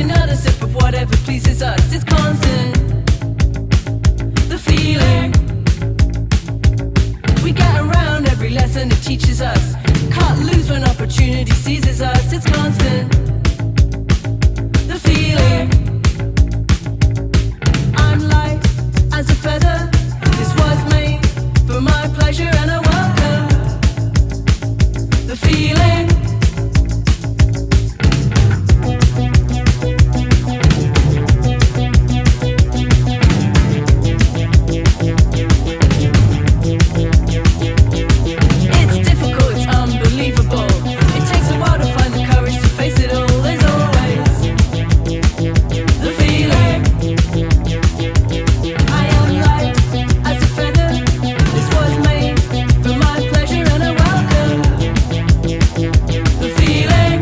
another sip of whatever pleases us. It's constant. The feeling. We get around every lesson it teaches us. Cut loose when opportunity seizes us. It's constant. The feeling. I'm light as a feather. This was made for my pleasure and I welcome the feeling. It's difficult, it's unbelievable. It takes a while to find the courage to face it all. There's always the feeling. I am light as a feather. This was made for my pleasure and I welcome the feeling.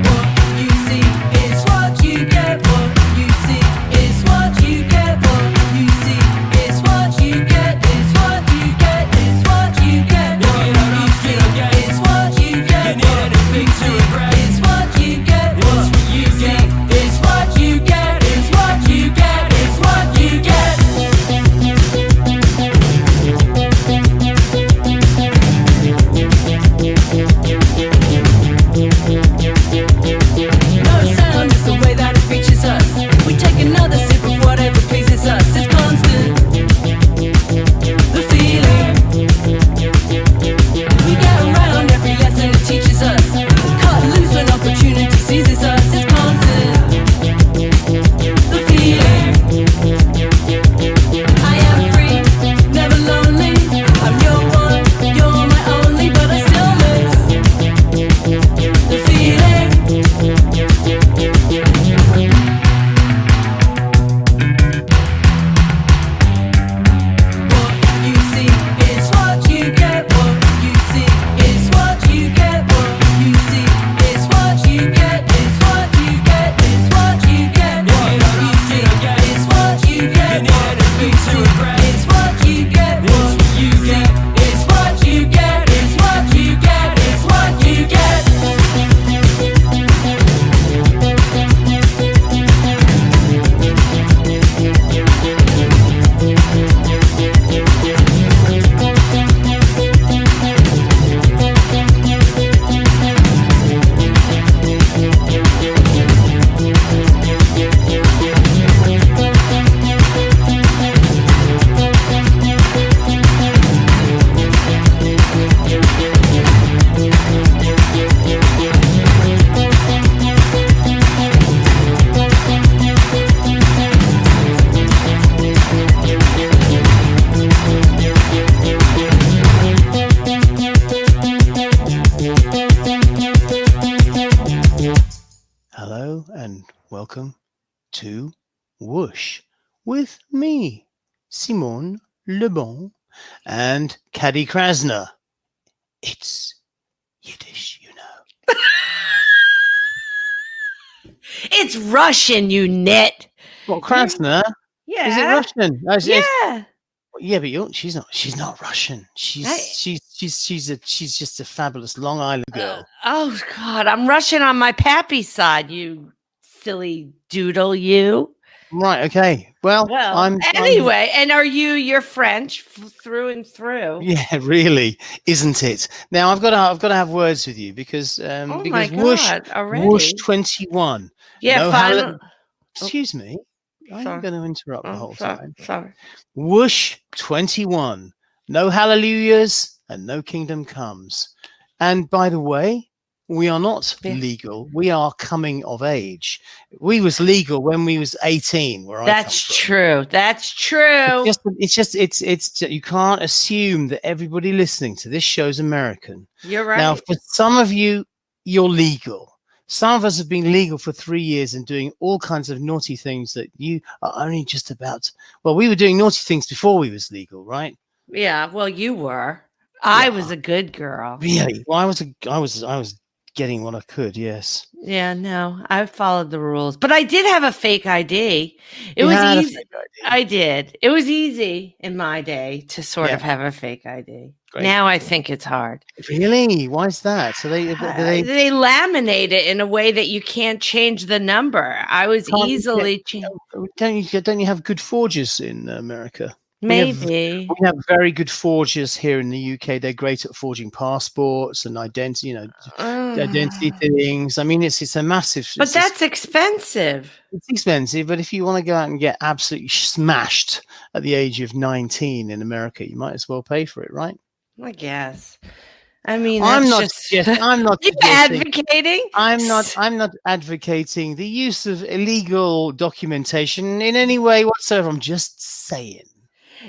What you see is what you get. What you see is what you get. What you see is what you get. Is what you get. Is what you get. What you see is what you get. What you see is what you get. What you see is what you get. Is what you get. Is what you get. No sound is the way that it reaches us. We take another sip of whatever pleases us. It's constant. The feeling. We get around every lesson it teaches us. Cut loose when opportunity seizes us. It's constant. The feeling. I am free, never lonely. I'm your one, you're my only, but I still miss the feeling. What you see is what you get. What you see is what you get. What you see is what you get. Is what you get. Is what you get. What you see is what you get. What you see is what you get. What you see is what you get. Is what you get. Is what you get. Hello and welcome to Whoosh with me, Simon Le Bon, and Caddy Krasner. It's Yiddish, you know. It's Russian, you nit. What, Krasner? Yeah. Is it Russian? Oh, Yeah. Yeah, but she's not Russian. She's just a fabulous Long Island girl. Oh, God. I'm Russian on my pappy side, you silly doodle, you. Right, okay. Well, anyway, and you're French through and through. Yeah, really, isn't it? Now I've got to have words with you because Oh because my God, already? Whoosh 21. Yeah, No final. Excuse me. I'm Sorry. going to interrupt the whole time. Sorry. Whoosh 21. No hallelujahs and no kingdom comes. And by the way, we are not legal. We are coming of age. We was legal when we was 18. That's true. That's true. It's you can't assume that everybody listening to this show's American. You're right. Now, for some of you, you're legal. Some of us have been legal for 3 years and doing all kinds of naughty things that you are only just about. Well, we were doing naughty things before we was legal, right? Yeah. Well, you were. I was a good girl. Really? Well, I was getting what I could. Yes. Yeah. No, I followed the rules, but I did have a fake ID. It was easy. I did. It was easy in my day to sort of have a fake ID. great. Now I think it's hard. Really? Why is that? So they Laminate it in a way that you can't change the number. I was can't you easily don't you have good forgers in America? maybe. We have very good forgers here in the UK. They're great at forging passports and identity, identity things. I mean, it's a massive. But that's expensive. It's expensive, but if you want to go out and get absolutely smashed at the age of 19 in America, you might as well pay for it, right? I guess. I mean, I'm not suggesting. advocating. I'm not advocating the use of illegal documentation in any way whatsoever. I'm just saying.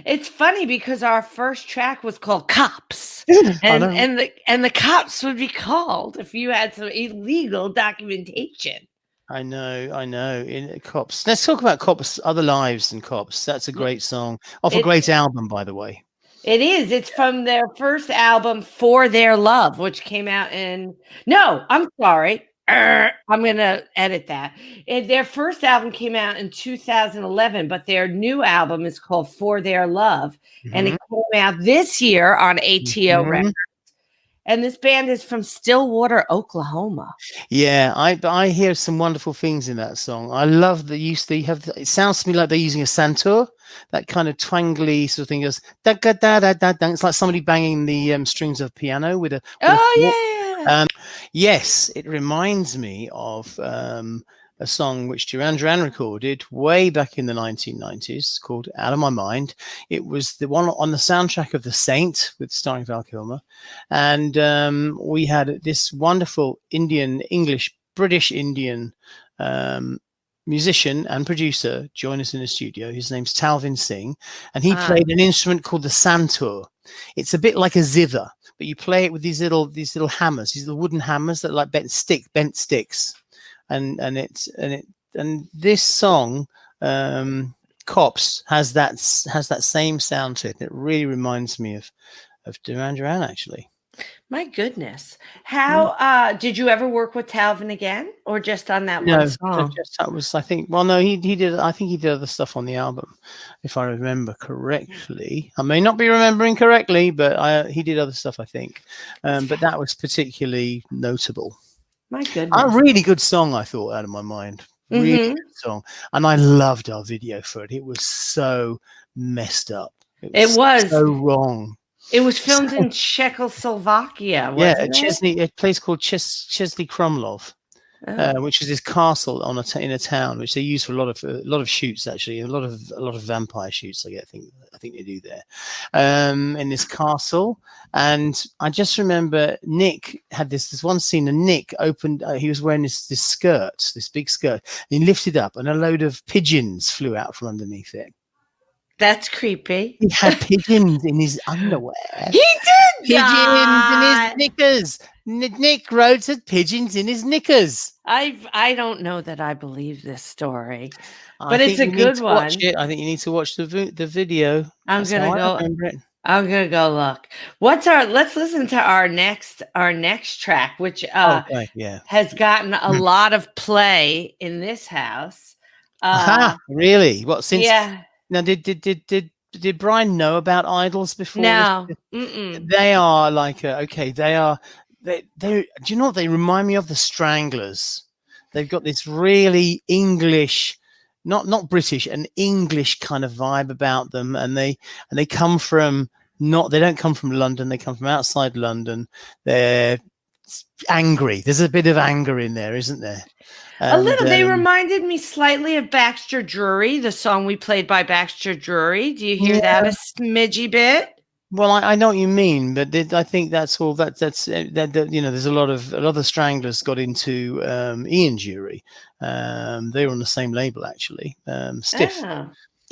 It's funny because our first track was called Cops. I know. and the cops would be called if you had some illegal documentation. I know. In Cops. Let's talk about Cops, Other Lives and Cops. That's a great song. Off a great album, by the way. It is. It's from their first album, For Their Love, which came out in... No, I'm sorry. I'm going to edit that. Their first album came out in 2011, but their new album is called For Their Love. And it came out this year on ATO Records. And this band is from Stillwater, Oklahoma. Yeah, I hear some wonderful things in that song. I love the use they have. It sounds to me like they're using a santur, that kind of twangly sort of thing. Goes da da da da da. It's like somebody banging the strings of a piano with a. Yes, it reminds me of a song which Duran Duran recorded way back in the 1990s called Out of My Mind. It was the one on the soundtrack of The Saint with starring Val Kilmer. And we had this wonderful British Indian musician and producer join us in the studio. His name's Talvin Singh, and he played an instrument called the santur. It's a bit like a zither, but you play it with these little hammers, these little wooden hammers that are like bent sticks. And this song, Cops, has that same sound to it. It really reminds me of Duran Duran, actually. My goodness. How did you ever work with Talvin again, or just on that one song? That was, I think. Well, no, he did. I think he did other stuff on the album, if I remember correctly. I may not be remembering correctly, but he did other stuff, I think. But that was particularly notable. My goodness. A really good song, I thought, Out of My Mind. Really good song. And I loved our video for it. It was so messed up. It was so wrong. It was filmed in Czechoslovakia, wasn't it? A place called Chesley Krumlov, which is this castle in a town, which they use for a lot of shoots, actually, a lot of vampire shoots. I think they do there, in this castle. And I just remember Nick had this one scene, and Nick opened. He was wearing this big skirt, and he lifted up, and a load of pigeons flew out from underneath it. That's creepy. He had pigeons in his underwear. He did pigeons in his knickers. Nick Rhodes had pigeons in his knickers. I don't know that I believe this story, but it's a good one. I think you need to watch the video. I'm gonna go look. Let's listen to our next track, which has gotten a lot of play in this house. Really? What since? Yeah. Now, did Brian know about Idols before? No. They are like they do you know what they remind me of? The Stranglers. They've got this really English, not British, an English kind of vibe about them, and they come from they don't come from London, they come from outside London. They're angry. There's a bit of anger in there, isn't there? A little. They reminded me slightly of Baxter Drury, the song we played by Baxter Drury. Do you hear that a smidgy bit? Well, I know what you mean, but I think that's all. That's there's a lot of the Stranglers got into Ian Jury. They were on the same label, actually, Stiff,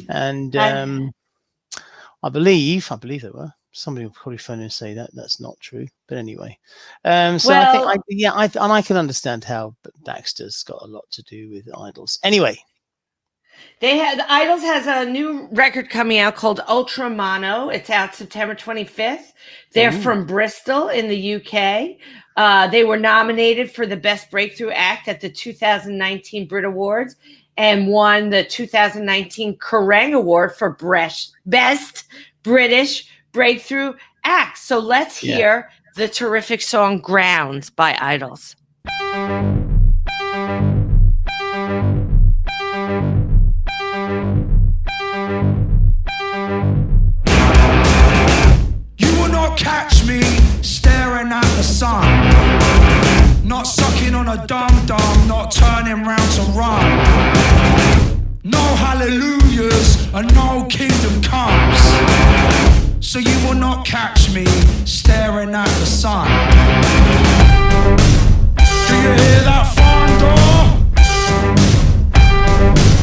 and I believe they were. Somebody will probably phone in and say that's not true, but anyway. I can understand how Baxter's got a lot to do with Idols. Anyway, Idols has a new record coming out called Ultra Mono. It's out September 25th. They're from Bristol in the UK. They were nominated for the Best Breakthrough Act at the 2019 Brit Awards and won the 2019 Kerrang Award for Best British Breakthrough acts. So let's Yeah. hear the terrific song Grounds by Idols. You will not catch me staring at the sun, not sucking on a dum-dum, not turning round to run. No hallelujahs and no kingdom comes. So you will not catch me staring at the sun. Do you hear that thunder?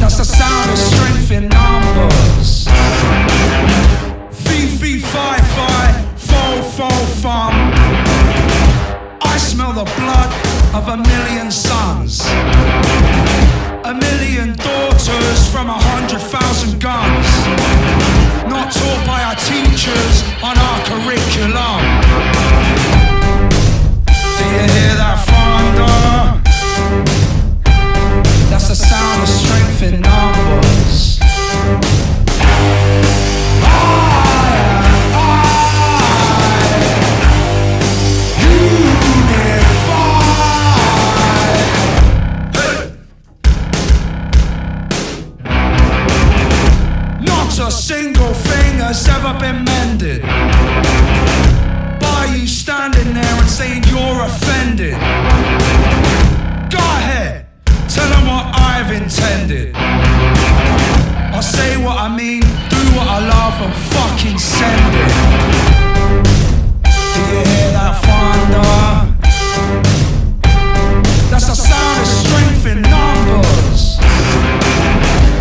That's the sound of strength in numbers. Fee, fi, fo, fo, fum. I smell the blood of a million sons, a million daughters from 100,000 guns, not taught by our teachers on our curriculum. Do you hear that thunder? That's the sound of strength in numbers. Not a single thing has ever been mended by you standing there and saying you're offended. Go ahead, tell them what I've intended. I'll say what I mean, do what I love and fucking send it. Do you hear that thunder? That's the sound of strength in numbers.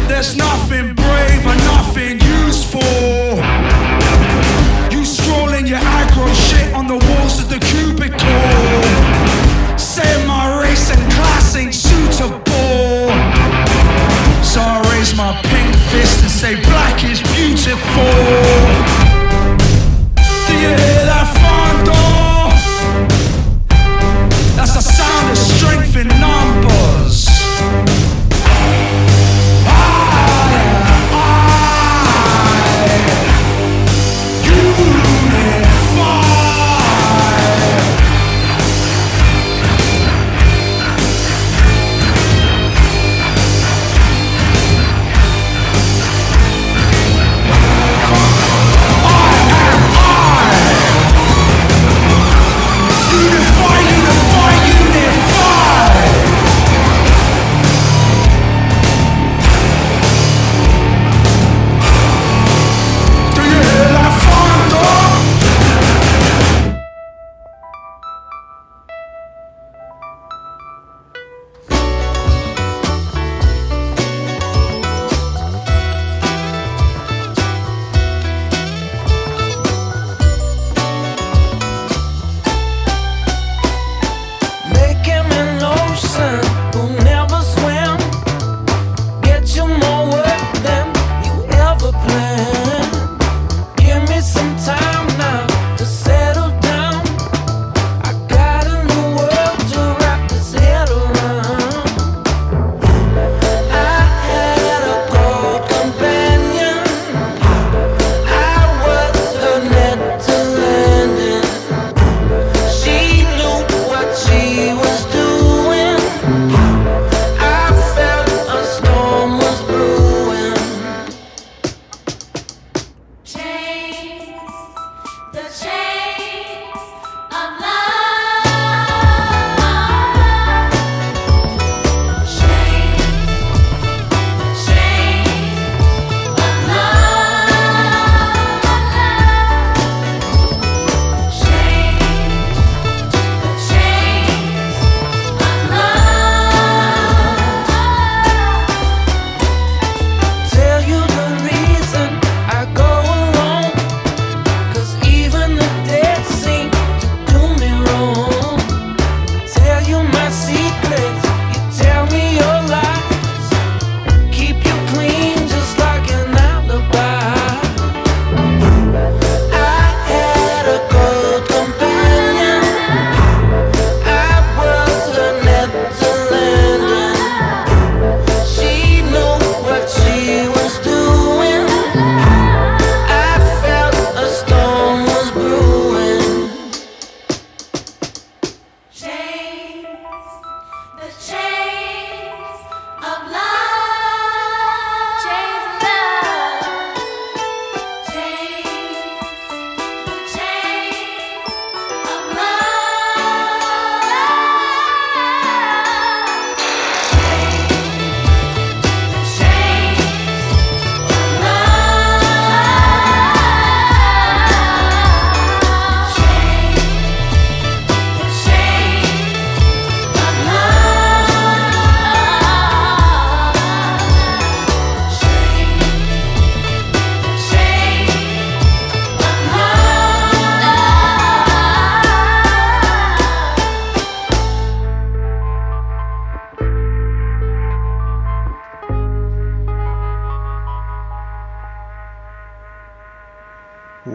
There's nothing brave and nothing useful. You scrolling your aggro shit on the walls of the cubicle, saying my race and class ain't suitable. So I raise my pink fist and say black is beautiful. Do you hear that thunder? That's the sound of strength in numbers.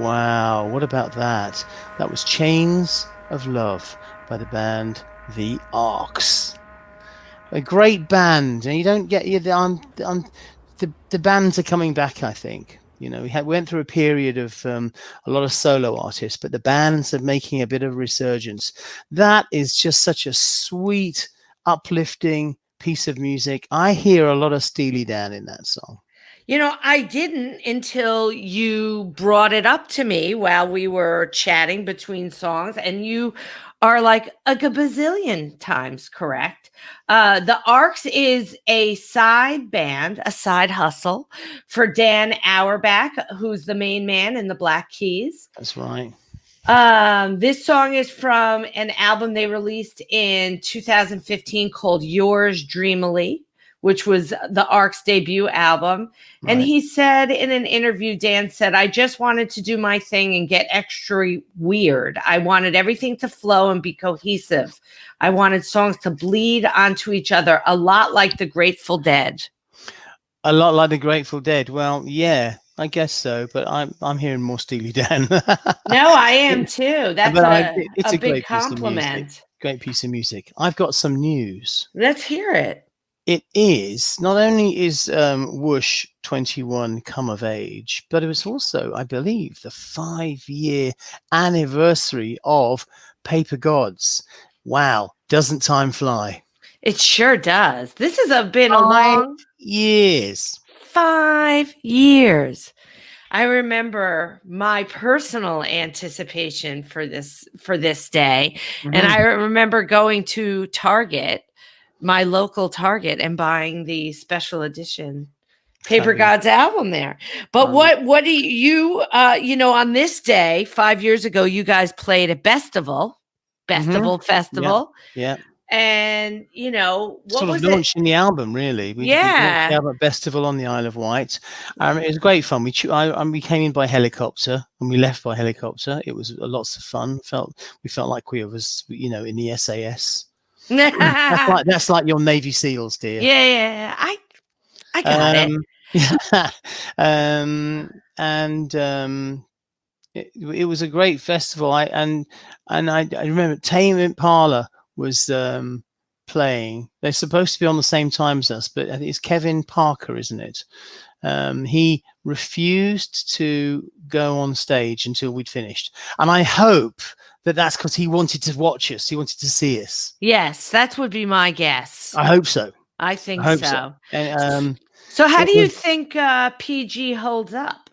Wow, what about that? That was Chains of Love by the band The Arcs. A great band, and you don't get the bands are coming back. I think we went through a period of a lot of solo artists, but the bands are making a bit of resurgence. That is just such a sweet, uplifting piece of music. I hear a lot of Steely Dan in that song. I didn't until you brought it up to me while we were chatting between songs, and you are like a gazillion times correct. The Arcs is a side band, a side hustle for Dan Auerbach, who's the main man in the Black Keys. That's right. This song is from an album they released in 2015 called Yours Dreamily, which was the Arcs debut album. Right. And he said in an interview, Dan said, I just wanted to do my thing and get extra weird. I wanted everything to flow and be cohesive. I wanted songs to bleed onto each other, a lot like the Grateful Dead. A lot like the Grateful Dead. Well, yeah, I guess so. But I'm hearing more Steely Dan. No, I am too. That's it's a big great compliment. Great piece of music. I've got some news. Let's hear it. It is not only is Whoosh 21 come of age, but it was also, I believe, the 5-year anniversary of Paper Gods. Wow, doesn't time fly? It sure does. This has been a 5 long years. 5 years. I remember my personal anticipation for this day, and I remember going to Target, my local Target, and buying the special edition Paper Gods album there. But what do you on this day 5 years ago, you guys played at Festival. Yeah. And what sort was of launching the album, really. We launched the album at Festival on the Isle of Wight. It was great fun. We came in by helicopter and we left by helicopter. It was lots of fun. We felt like we was in the SAS. That's like your Navy SEALs, dear. Yeah, I got it. It was a great festival. I remember Tame Impala was playing. They're supposed to be on the same time as us, but I think it's Kevin Parker, isn't it? He refused to go on stage until we'd finished, and I hope that's because he wanted to watch us. He wanted to see us. Yes, that would be my guess. I hope so. I think so. And, so how do you think PG holds up?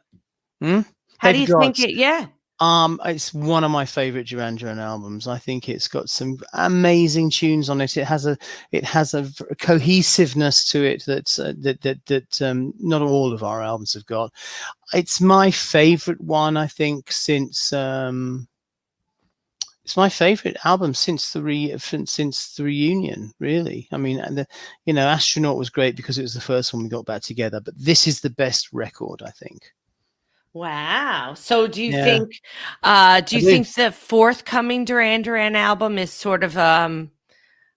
How do you think it? Yeah. It's one of my favorite Duran Duran albums. I think it's got some amazing tunes on it. It has a cohesiveness to it that not all of our albums have got. It's my favorite one, I think, since it's my favorite album since the reunion, really. I mean, Astronaut was great because it was the first one we got back together, but this is the best record, I think. Wow. So do you think the forthcoming Duran Duran album is sort of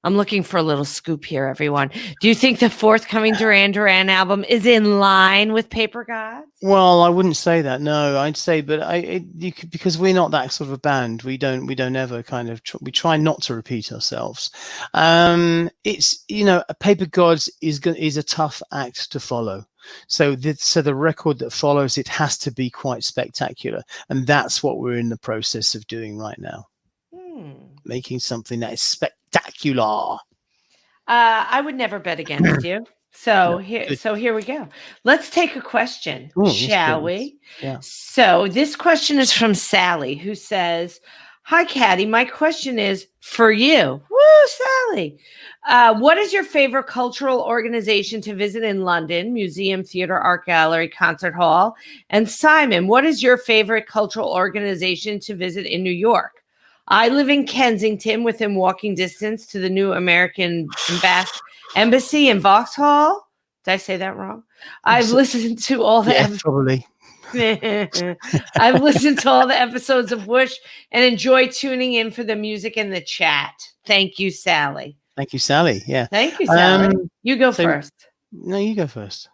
I'm looking for a little scoop here, everyone. Do you think the forthcoming Duran Duran album is in line with Paper Gods? Well, I wouldn't say that. No, I'd say, but because we're not that sort of a band. We don't ever kind of we try not to repeat ourselves. It's Paper Gods is a tough act to follow. So the record that follows it has to be quite spectacular, and that's what we're in the process of doing right now. Making something that is spectacular. I would never bet against you. So here we go. Let's take a question, shall we? Yeah. So this question is from Sally, who says, "Hi, Katy. My question is for you." Woo, Sally. What is your favorite cultural organization to visit in London? Museum, theater, art gallery, concert hall. And Simon, what is your favorite cultural organization to visit in New York? I live in Kensington, within walking distance to the new American embassy in Vauxhall. Did I say that wrong? I've listened to all the probably. I've listened to all the episodes of Whoosh and enjoy tuning in for the music and the chat. Thank you, Sally. Thank you, Sally. Yeah. Thank you, Sally. You go first. No, you go first.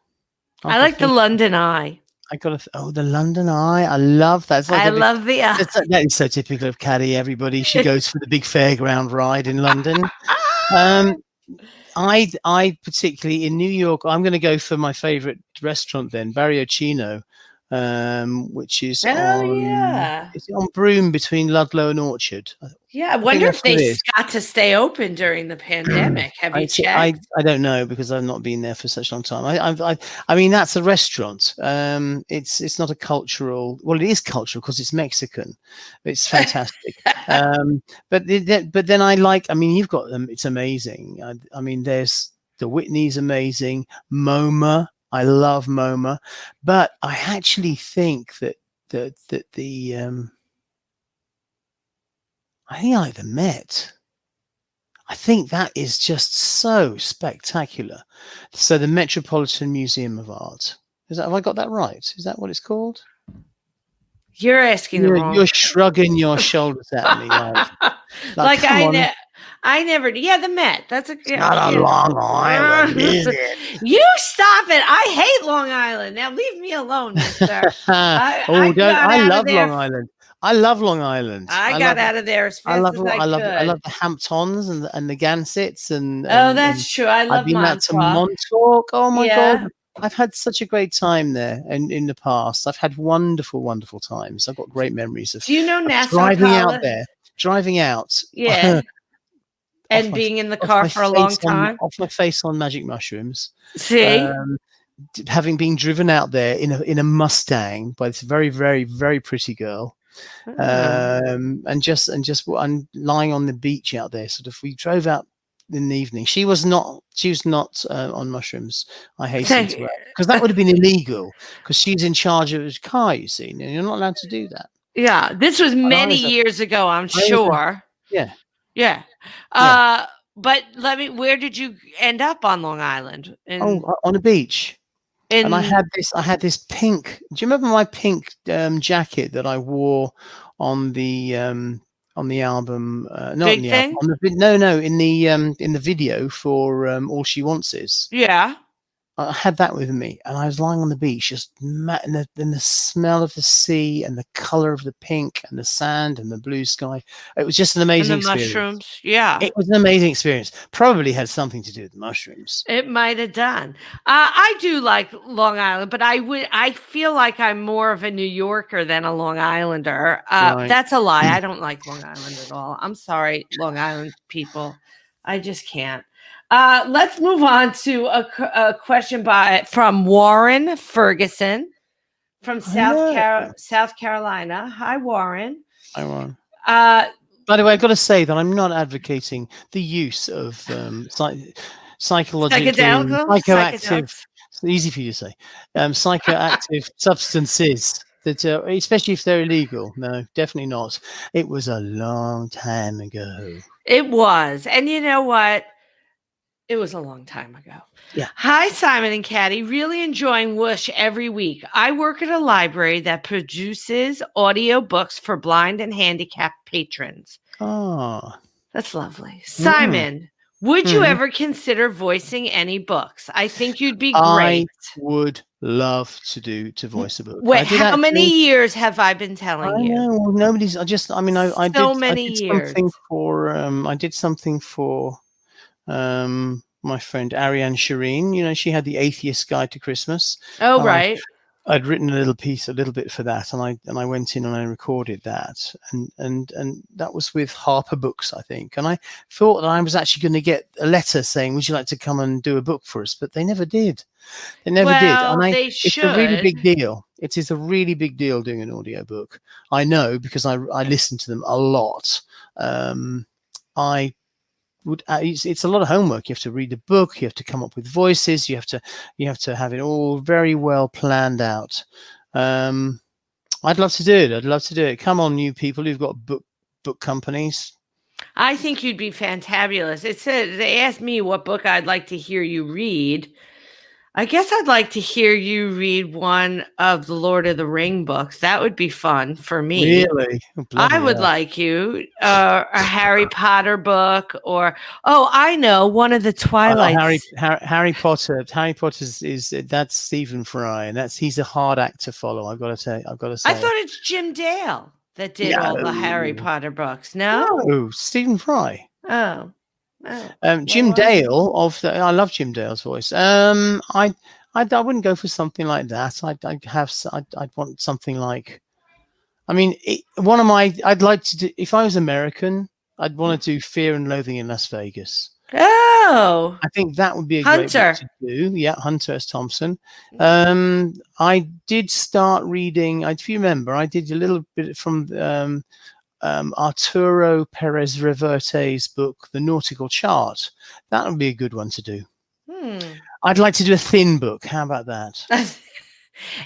I like the London Eye. I got the London Eye. I love that. It's like I love the eye. that is so typical of Caddy. Everybody, she goes for the big fairground ride in London. I particularly in New York, I'm going to go for my favorite restaurant then, Barrio Chino, which is it's on Broome between Ludlow and Orchard. Yeah, I wonder if that's what it they is. got to stay open during the pandemic. Have you checked? I don't know because I've not been there for such a long time. I mean that's a restaurant. It's not a cultural. Well, it is cultural because it's Mexican. It's fantastic. But then I like. I mean, you've got them. It's amazing. I mean, there's the Whitney's amazing. MoMA. I love MoMA, but I actually think that the I think I like the Met. I think that is just so spectacular. So the Metropolitan Museum of Art. Have I got that right? Is that what it's called? You're asking the wrong. You're shrugging your shoulders at me. Like I never. Yeah, the Met. That's not a Long Island, is it? You stop it! I hate Long Island. Now leave me alone, mister. I love Long Island. I love Long Island. I got out of there as fast as I could. I love the Hamptons and the Gansets and that's true. I love I've been out to Montauk. Oh my God. I've had such a great time there, and in the past, I've had wonderful, wonderful times. I've got great memories of. Do you know Nassau driving out? Yeah, and being in the car for a long time. Off my face on magic mushrooms. See, having been driven out there in a Mustang by this very, very, very pretty girl, and I'm lying on the beach out there. Sort of, we drove out in the evening. She was not on mushrooms. I hasten to add, because that would have been illegal because she's in charge of his car, you see, and you're not allowed to do that. Yeah, this was many years ago, I'm sure. Yeah. But where did you end up on Long Island? On a beach. And I had this pink. Do you remember my pink jacket that I wore on the album? Not in the album. In the video for All She Wants Is. Yeah. I had that with me, and I was lying on the beach, just in the smell of the sea and the color of the pink and the sand and the blue sky. It was just an amazing experience. Mushrooms, yeah, it was an amazing experience. Probably had something to do with the mushrooms. It might have done. I do like Long Island, but I feel like I'm more of a New Yorker than a Long Islander. Right. That's a lie. I don't like Long Island at all. I'm sorry, Long Island people. I just can't. Let's move on to a question from Warren Ferguson from South Carolina. Hi, Warren. Hi, Warren. By the way, I've got to say that I'm not advocating the use of psychoactive. It's easy for you to say. Psychoactive substances that, especially if they're illegal. No, definitely not. It was a long time ago. It was, and you know what? It was a long time ago. Yeah. Hi, Simon and Katy. Really enjoying WHOOSH every week. I work at a library that produces audiobooks for blind and handicapped patrons. Oh. That's lovely. Simon, would you ever consider voicing any books? I think you'd be great. I would love to voice a book. Wait, how many years have I been telling you? Well, nobody's. I did something for my friend Ariane Shireen. You know, she had the Atheist Guide to Christmas. Oh, right. I'd written a little bit for that, and I went in and I recorded that, and that was with Harper Books, I think. And I thought that I was actually going to get a letter saying, "Would you like to come and do a book for us?" But they never did. They never did. And it's a really big deal. It is a really big deal doing an audiobook. I know because I listen to them a lot. It's a lot of homework. You have to read the book. You have to come up with voices. You have to have it all very well planned out. I'd love to do it. Come on, you people who've got book companies. I think you'd be fantabulous. They asked me what book I'd like to hear you read. I guess I'd like to hear you read one of the Lord of the Ring books. That would be fun for me. Really? Oh, I bloody would hell. like you a Harry Potter book, or I know, one of the Oh, Twilight. Harry Potter. Harry Potter is that's Stephen Fry, and he's a hard act to follow. I've got to say. I thought it's Jim Dale that did all the Harry No. Potter books. No. No, Stephen Fry. Oh. Jim Well, Dale I love Jim Dale's voice. I wouldn't go for something like that. I'd want something like. I mean, I'd like to do, if I was American, I'd want to do Fear and Loathing in Las Vegas. Oh. I think that would be a great Hunter. book to do. Yeah, Hunter S. Thompson. I did start reading. If you remember, I did a little bit from Arturo Perez Reverte's book, The Nautical Chart. That would be a good one to do. I'd like to do a thin book. How about that?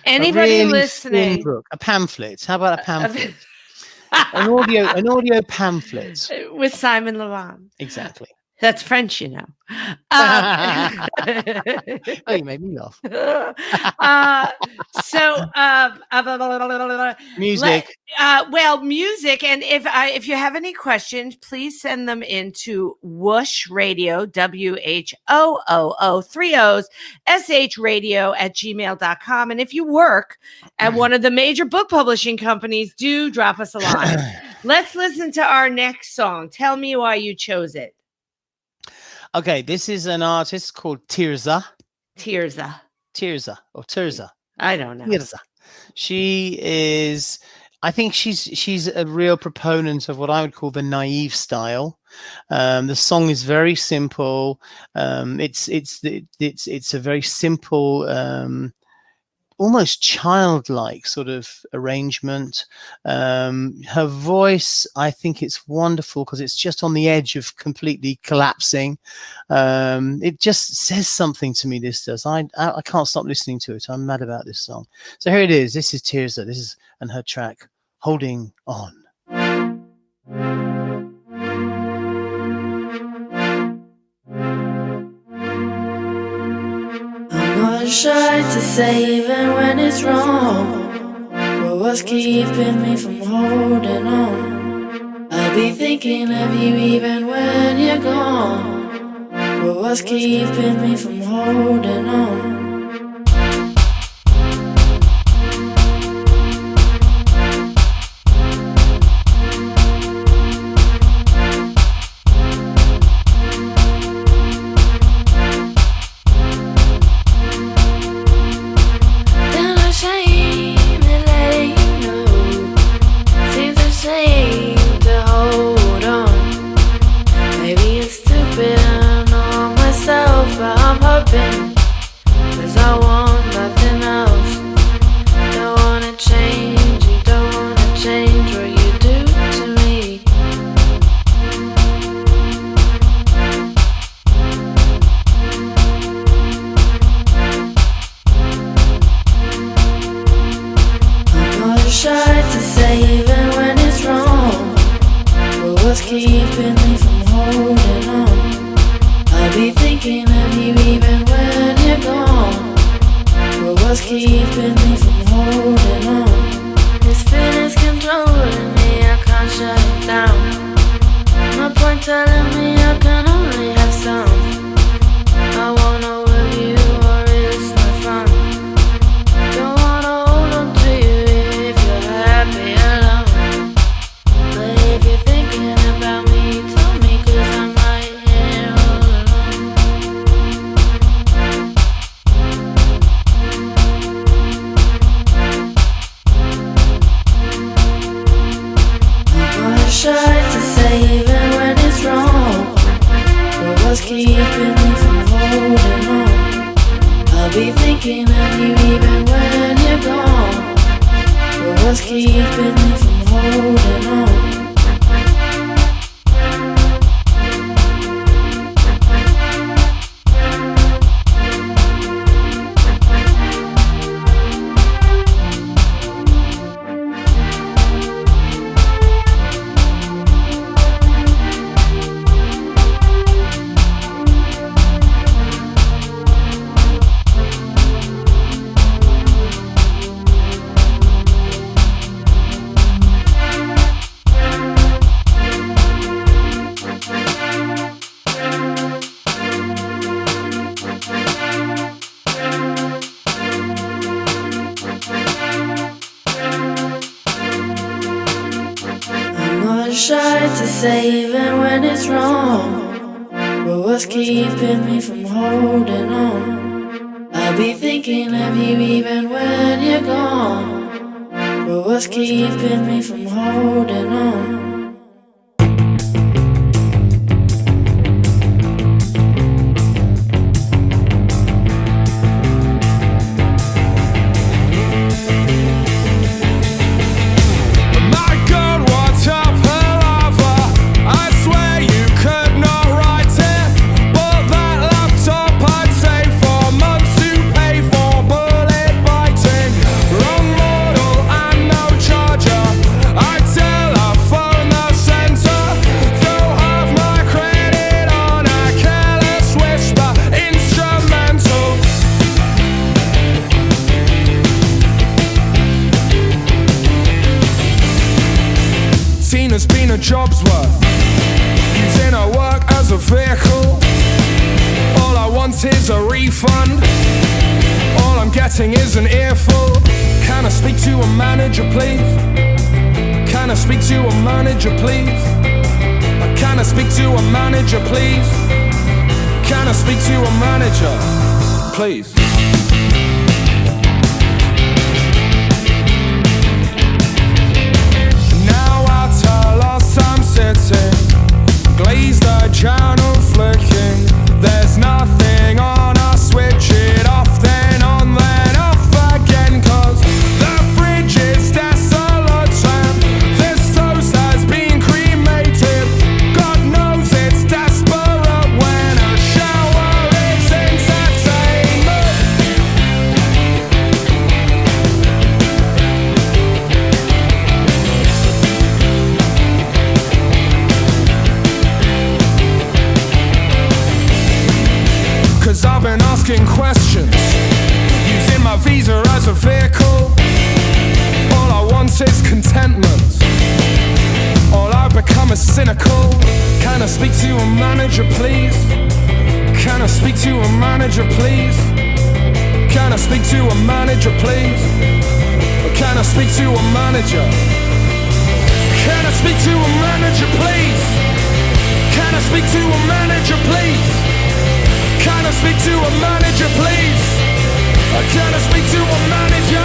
Anybody really listening? thin book, a pamphlet. How about a pamphlet? an audio pamphlet. With Simon Levin. Exactly. That's French, you know. Oh, you made me laugh. Music. Music. And if you have any questions, please send them into Whoosh Radio, WHOOO 3 O's SH Radio @gmail.com. And if you work at one of the major book publishing companies, do drop us a line. Let's listen to our next song. Tell me why you chose it. Okay, this is an artist called Tirzah. Tirzah. I don't know. Tirzah. She is. I think she's a real proponent of what I would call the naive style. The song is very simple. It's a very simple. Almost childlike sort of arrangement. Her voice, I think it's wonderful because it's just on the edge of completely collapsing. It just says something to me. This does. I can't stop listening to it. I'm mad about this song. So here it is. This is Tirzah. And her track, Holding On. I'm shy to say even when it's wrong, but what's keeping me from holding on? I'll be thinking of you even when you're gone, but what's keeping me from holding on? I to say even when it's wrong? But what's keeping me from holding on? I'll be thinking of you even when you're gone. But what's keeping me from holding on? Job's worth using her work as a vehicle. All I want is a refund. All I'm getting is an earful. Can I speak to a manager, please? Can I speak to a manager, please? Can I speak to a manager, please? Can I speak to a manager, please? I'm sitting, glazed eye channel flicking. There's nothing on, I switch it off, then on, then off again. Cause the fridge is desolate and this toast has been cremated. God knows it's desperate when a shower is entertainment. Cause I've been asking questions, using my visa as a vehicle. All I want is contentment. All I've become is cynical. Can I speak to a manager, please? Can I speak to a manager, please? Can I speak to a manager, please? Can I speak to a manager? Can I speak to a manager, please? Can I speak to a manager, please? Can I speak to a manager, please? Can I speak to a manager?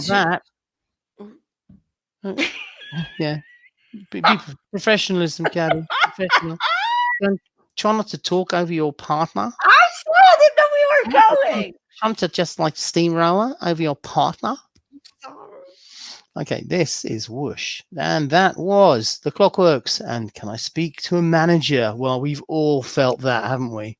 That, yeah, be professionalism, Gabby. Professional. Don't try not to talk over your partner. I saw, I didn't know we were going. Try to just like steamroller over your partner. Okay, this is Whoosh, and that was the Clockworks. And can I speak to a manager? Well, we've all felt that, haven't we?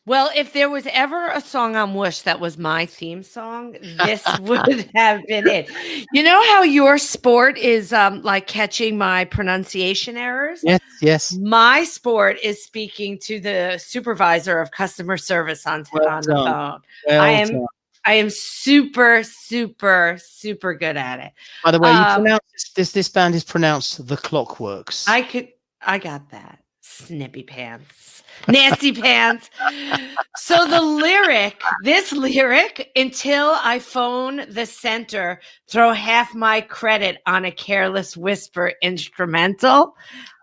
Well, if there was ever a song on Whoosh that was my theme song, this would have been it. You know how your sport is like catching my pronunciation errors? Yes, yes. My sport is speaking to the supervisor of customer service on the phone. I am super, super, super good at it. By the way, you pronounce this band is pronounced the Clockworks. I got that. Snippy pants. Nasty pants. So this lyric, until I phone the center, throw half my credit on a careless whisper instrumental,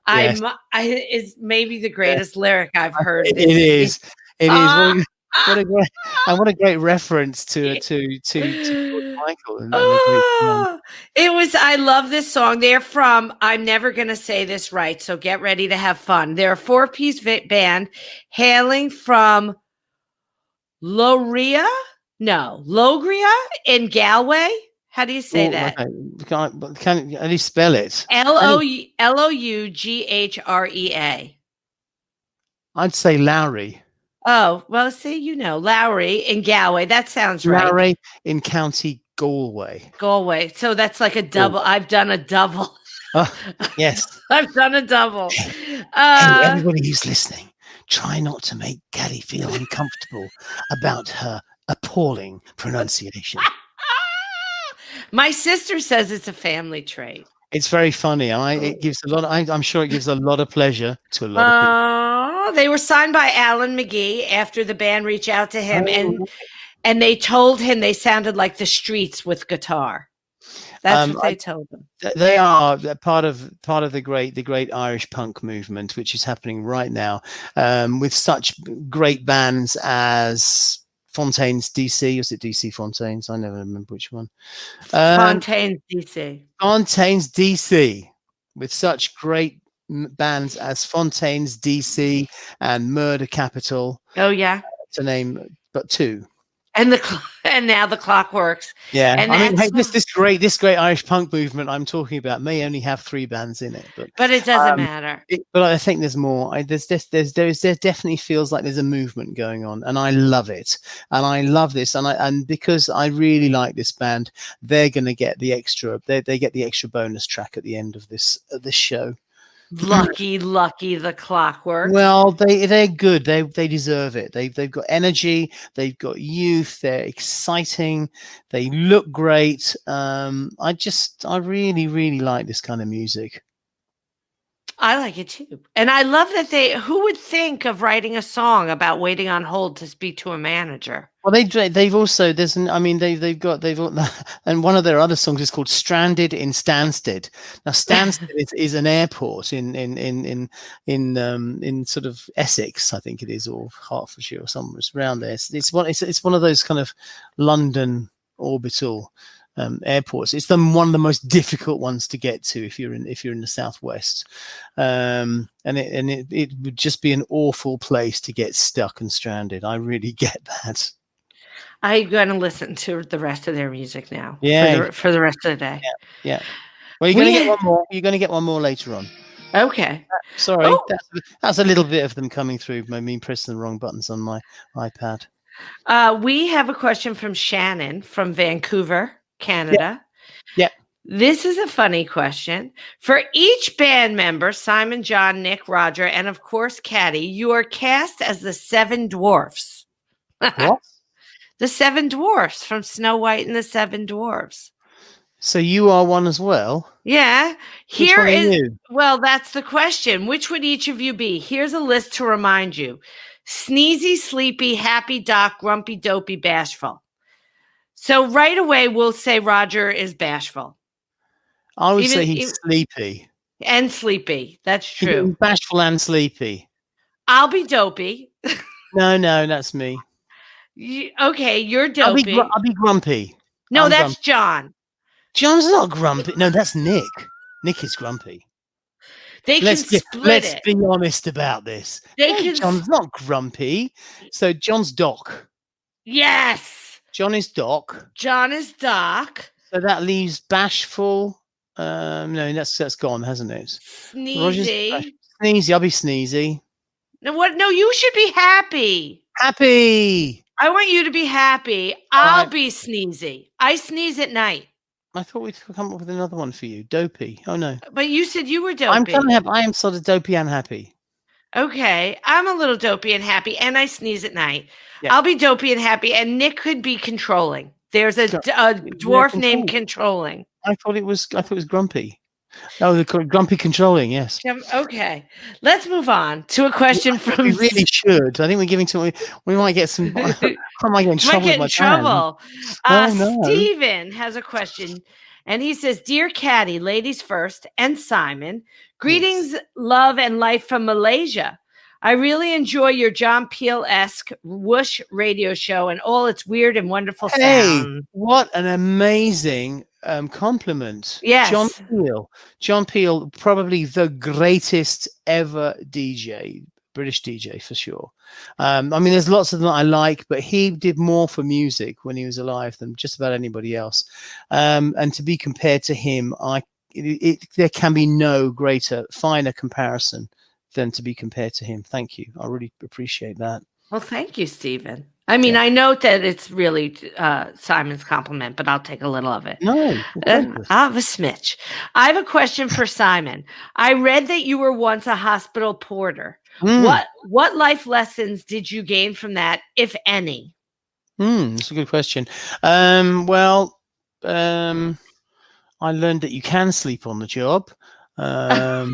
Yes. is maybe the greatest lyric I've heard. It is. What a great reference to Michael. It was. I love this song. They're from. I'm never gonna say this right, so get ready to have fun. They're a 4-piece band hailing from Logria in Galway. How do you say that? Okay. Can at least spell it? Loughrea. I'd say Lowry. Oh, well, see, Lowry in Galway. That sounds right. Lowry in County Galway. Galway. So that's like a double. I've done a double. Yes. I've done a double. Hey, everybody who's listening, try not to make Caddy feel uncomfortable about her appalling pronunciation. My sister says it's a family trait. It's very funny. It gives a lot. I'm sure it gives a lot of pleasure to a lot of people. They were signed by Alan McGee after the band reached out to him, and they told him they sounded like the Streets with guitar. That's what they told him. They are part of the great Irish punk movement, which is happening right now, with such great bands as Fontaines DC. Was it DC Fontaines? I never remember which one. Fontaines DC. Fontaines DC, with such great bands as Fontaines DC and Murder Capital. Oh yeah, to name but two. And now the Clockworks. Yeah, and I mean, hey, this great Irish punk movement I'm talking about may only have 3 bands in it, but it doesn't matter. But I think there's more. There definitely feels like there's a movement going on, and I love it, and I love this, and because I really like this band, they're going to get the extra. They get the extra bonus track at the end of this show. Lucky the Clockworks. Well, they're good. They deserve it. They've got energy. They've got youth. They're exciting. They look great. I really, really like this kind of music. I like it too, and I love that who would think of writing a song about waiting on hold to speak to a manager? Well, they've also they've and one of their other songs is called "Stranded in Stansted." Now, Stansted is an airport in sort of Essex, I think it is, or Hertfordshire or somewhere around there. It's one of those kind of London orbital airports. It's one of the most difficult ones to get to if you're in the southwest, and it would just be an awful place to get stuck and stranded. I really get that. I'm going to listen to the rest of their music now. Yeah, for the rest of the day. Yeah. Well, you're going to get one more. You're going to get one more later on. Okay. Sorry, that's a little bit of them coming through. I mean, pressing the wrong buttons on my iPad. We have a question from Shannon from Vancouver, Canada. Yeah. This is a funny question. For each band member, Simon, John, Nick, Roger, and of course, Caddy, you are cast as the 7 dwarfs. What? The 7 dwarfs from Snow White and the 7 dwarfs. So you are one as well? Yeah. Which one are you? Well, that's the question. Which would each of you be? Here's a list to remind you. Sneezy, sleepy, happy, doc, grumpy, dopey, bashful. So right away, we'll say Roger is bashful. I would say he's sleepy. And sleepy. That's true. He's bashful and sleepy. I'll be dopey. No, that's me. Okay, you're dopey. I'll be grumpy. No, that's grumpy. John. John's not grumpy. No, that's Nick. Nick is grumpy. Let's be honest about this. John's not grumpy. So John's Doc. Yes. John is Doc. John is Doc. So that leaves bashful. No, that's gone, hasn't it? Sneezy. Sneezy. I'll be sneezy. No, what? No, you should be happy. Happy. I want you to be happy. I'll be sneezy. I sneeze at night. I thought we'd come up with another one for you. Dopey. Oh no. But you said you were dopey. I am sort of dopey and happy. Okay. I'm a little dopey and happy, and I sneeze at night. Yeah. I'll be dopey and happy, and Nick could be controlling. There's a dwarf named Controlling. I thought it was Grumpy. Oh, the grumpy controlling, yes. Okay, let's move on to a question from. We really should. I think we're giving to. We might get some. I might get in trouble. With my trouble. No. Stephen has a question, and he says, "Dear Caddy, ladies first, and Simon, greetings, love, and life from Malaysia. I really enjoy your John Peel-esque WHOOSH radio show and all its weird and wonderful sounds." What an amazing compliment. Yes. John Peel, probably the greatest ever DJ. British DJ for sure. I mean, there's lots of them that I like, but he did more for music when he was alive than just about anybody else. And to be compared to him, there can be no greater, finer comparison than to be compared to him. Thank you. I really appreciate that. Well, thank you, Stephen. I mean, Yeah. I note that it's really Simon's compliment, but I'll take a little of it. No, I'll have a smidge. I have a question for Simon. I read that you were once a hospital porter. What life lessons did you gain from that, if any? That's a good question. I learned that you can sleep on the job. As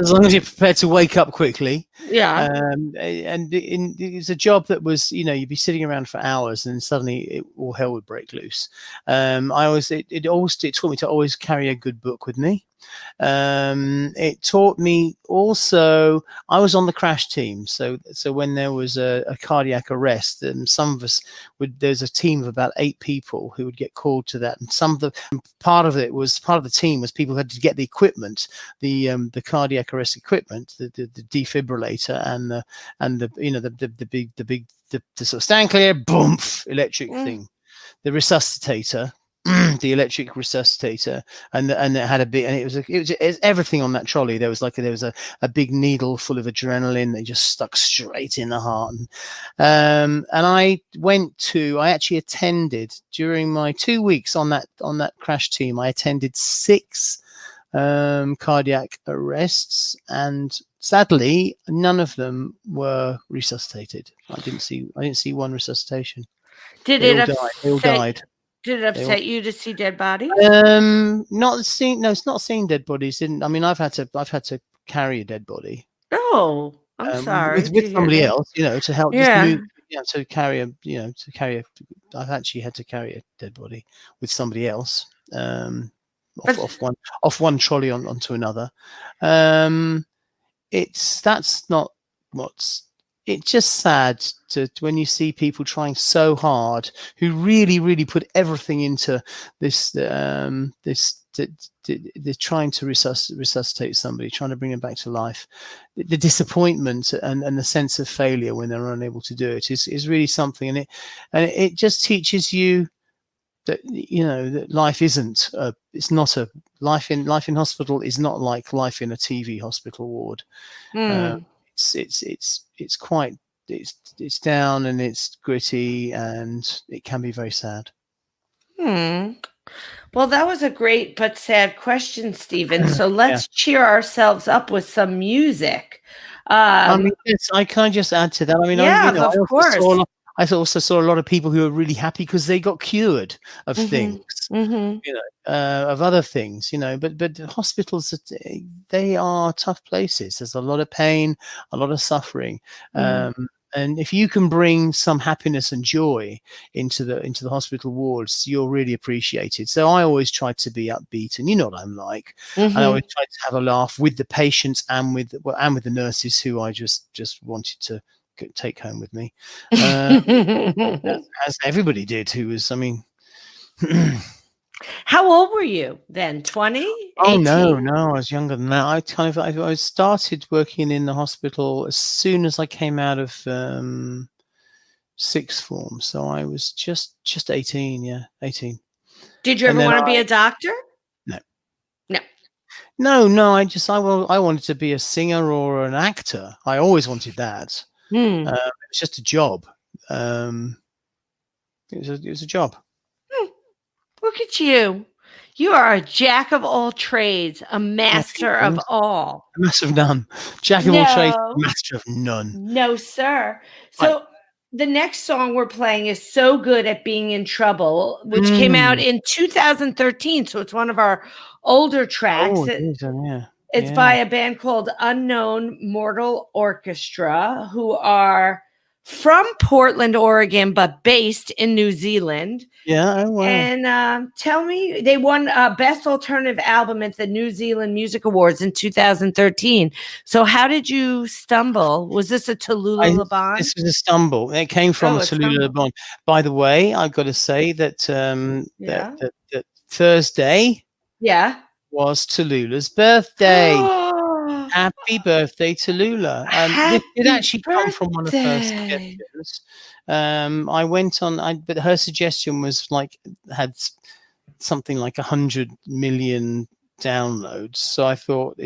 long as you're prepared to wake up quickly. Yeah. And it's a job that was, you'd be sitting around for hours and suddenly all hell would break loose. It taught me to always carry a good book with me. It taught me also, I was on the crash team. So when there was a cardiac arrest, and some of us there's a team of about 8 people who would get called to that. And part of the team was people who had to get the equipment, the cardiac arrest equipment, the defibrillator and the sort of stand clear, boom, electric thing, the resuscitator. The electric resuscitator, and it had a big, and it was everything on that trolley. There was a big needle full of adrenaline that just stuck straight in the heart. And I actually attended during my 2 weeks on that crash team. I attended 6 cardiac arrests, and sadly, none of them were resuscitated. I didn't see one resuscitation. They all died. Did it upset you to see dead bodies? Not seeing. No, it's not seeing dead bodies. I mean, I've had to carry a dead body. Oh, I'm sorry. With somebody else, to help. Yeah. Just move, to carry I've actually had to carry a dead body with somebody else. Off one trolley onto another. It's just sad when you see people trying so hard who really, really put everything into this. They're trying to resuscitate somebody, trying to bring them back to life. The disappointment and the sense of failure when they're unable to do it is really something, and it just teaches you that that life isn't. It's not a life in hospital is not like life in a TV hospital ward. It's down and it's gritty and it can be very sad. Well, that was a great but sad question, Stephen. So let's cheer ourselves up with some music. Can I just add to that? I mean, of course. I also saw a lot of people who are really happy because they got cured of things, of other things, but hospitals, they are tough places. There's a lot of pain, a lot of suffering. And if you can bring some happiness and joy into the hospital wards, you're really appreciated. So I always try to be upbeat, and you know what I'm like. I always try to have a laugh with the patients and with the nurses who I just wanted to take home with me, as everybody did. How old were you then? 20? Oh, no, I was younger than that. I started working in the hospital as soon as I came out of 6th form. So I was just 18. Yeah, 18. Did you ever want to be a doctor? No. I wanted to be a singer or an actor. I always wanted that. It was just a job. It was a job. Look at you. You are a jack of all trades, a master of all. A master of none. Jack of all trades, master of none. No, sir. So the next song we're playing is So Good at Being in Trouble, which came out in 2013. So it's one of our older tracks. It's by a band called Unknown Mortal Orchestra, who are from Portland, Oregon, but based in New Zealand. Yeah, wow. And tell me, they won Best Alternative Album at the New Zealand Music Awards in 2013. So how did you stumble? Was this a Tallulah Laban? This was a stumble. It came from Tallulah Laban. By the way, I've got to say that that Thursday was Tallulah's birthday. Happy birthday to Lula. This did actually come from one of her birthday. suggestions. I went on, but her suggestion was like, had something like 100 million downloads. So I thought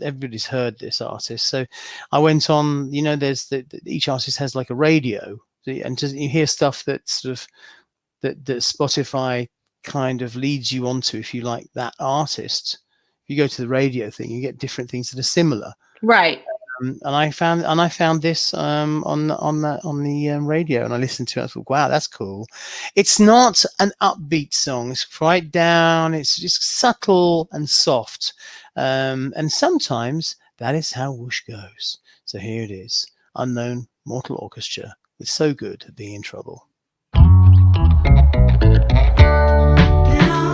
everybody's heard this artist. So I went on, there's each artist has like a radio, and just, you hear stuff that sort of, that Spotify kind of leads you onto if you like that artist. If you go to the radio thing, you get different things that are similar. Right. And I found this on the radio, and I listened to it. I thought, wow, that's cool. It's not an upbeat song. It's quite down. It's just subtle and soft. And sometimes that is how whoosh goes. So here it is, Unknown Mortal Orchestra with So Good at Being in Trouble. Now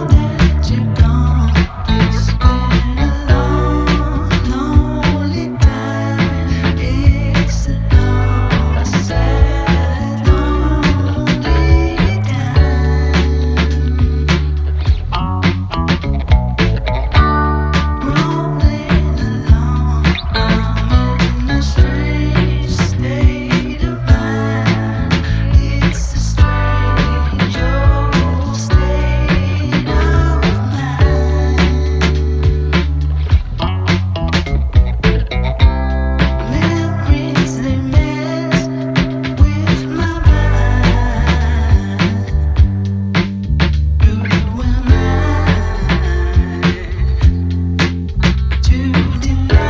that you're gone, it's been a long, lonely time. It's a long, sad, lonely time. Rolling along, I'm in a strange state of mind. It's a strange old state of mind. Memories they mess with my mind. Who am I to deny?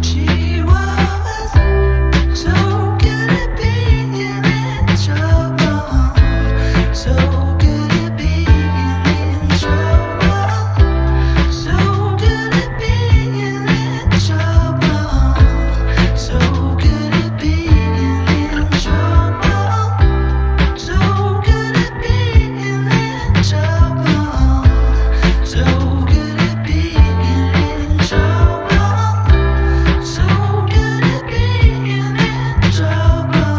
She was so good at being in trouble, so good at being in trouble, so good at being in trouble, so good at being in trouble, so good at being in trouble, so good at being in trouble, so good at being in trouble,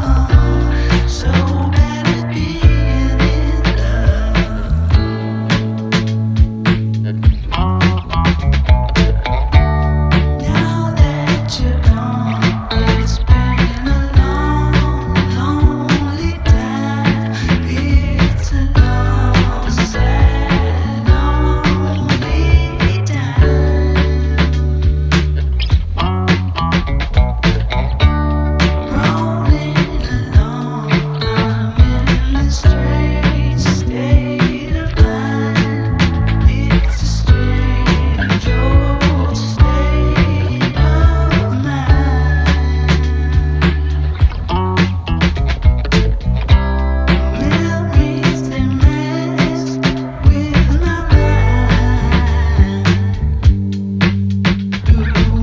so bad at being in love. Now that you're gone, it's been a long, lonely time. It's a long, sad, lonely time. Rolling along, I'm in a strange state of mind. It's a strange old state of mind. Memories they mess with my mind. Who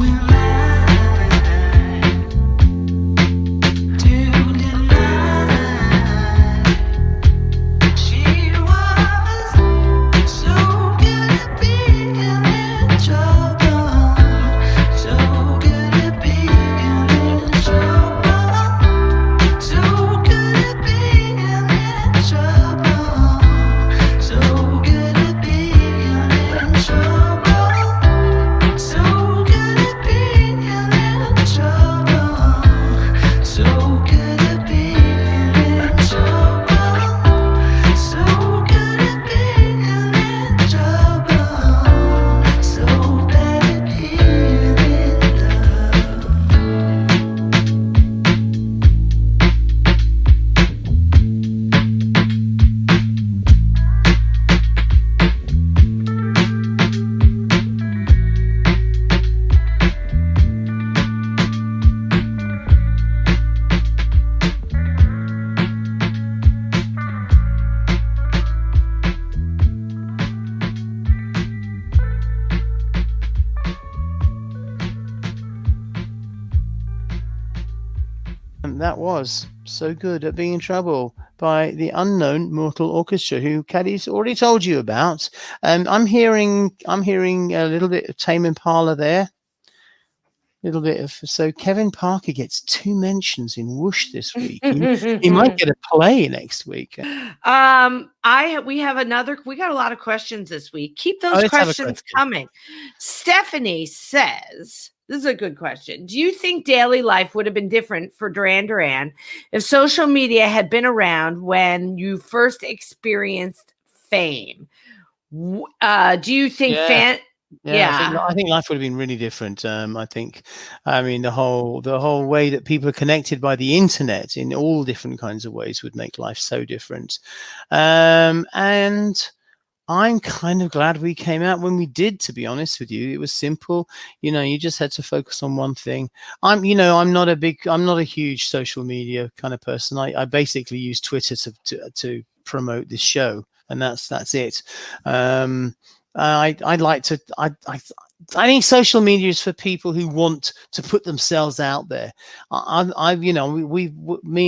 am I to deny? She was so good at being in trouble, so good at being in trouble, so good at being in trouble, so good at being in trouble, so good at being in trouble, so good at being in trouble, so good at being in trouble, so bad at being in love. And that was So Good at Being in Trouble by the Unknown Mortal Orchestra, who Caddy's already told you about. I'm hearing a little bit of Tame Impala there. little bit of. So Kevin Parker gets 2 mentions in Whoosh this week. He might get a play next week. We got a lot of questions this week. Keep those let's have a questions question. coming. Stephanie says, this is a good question. Do you think daily life would have been different for Duran Duran if social media had been around when you first experienced fame? Do you think I think life would have been really different. I mean, the whole way that people are connected by the internet in all different kinds of ways would make life so different. And I'm kind of glad we came out when we did, to be honest with you. It was simple. You just had to focus on one thing. I'm not a huge social media kind of person. I basically use Twitter to promote this show, and that's it. I think social media is for people who want to put themselves out there. Me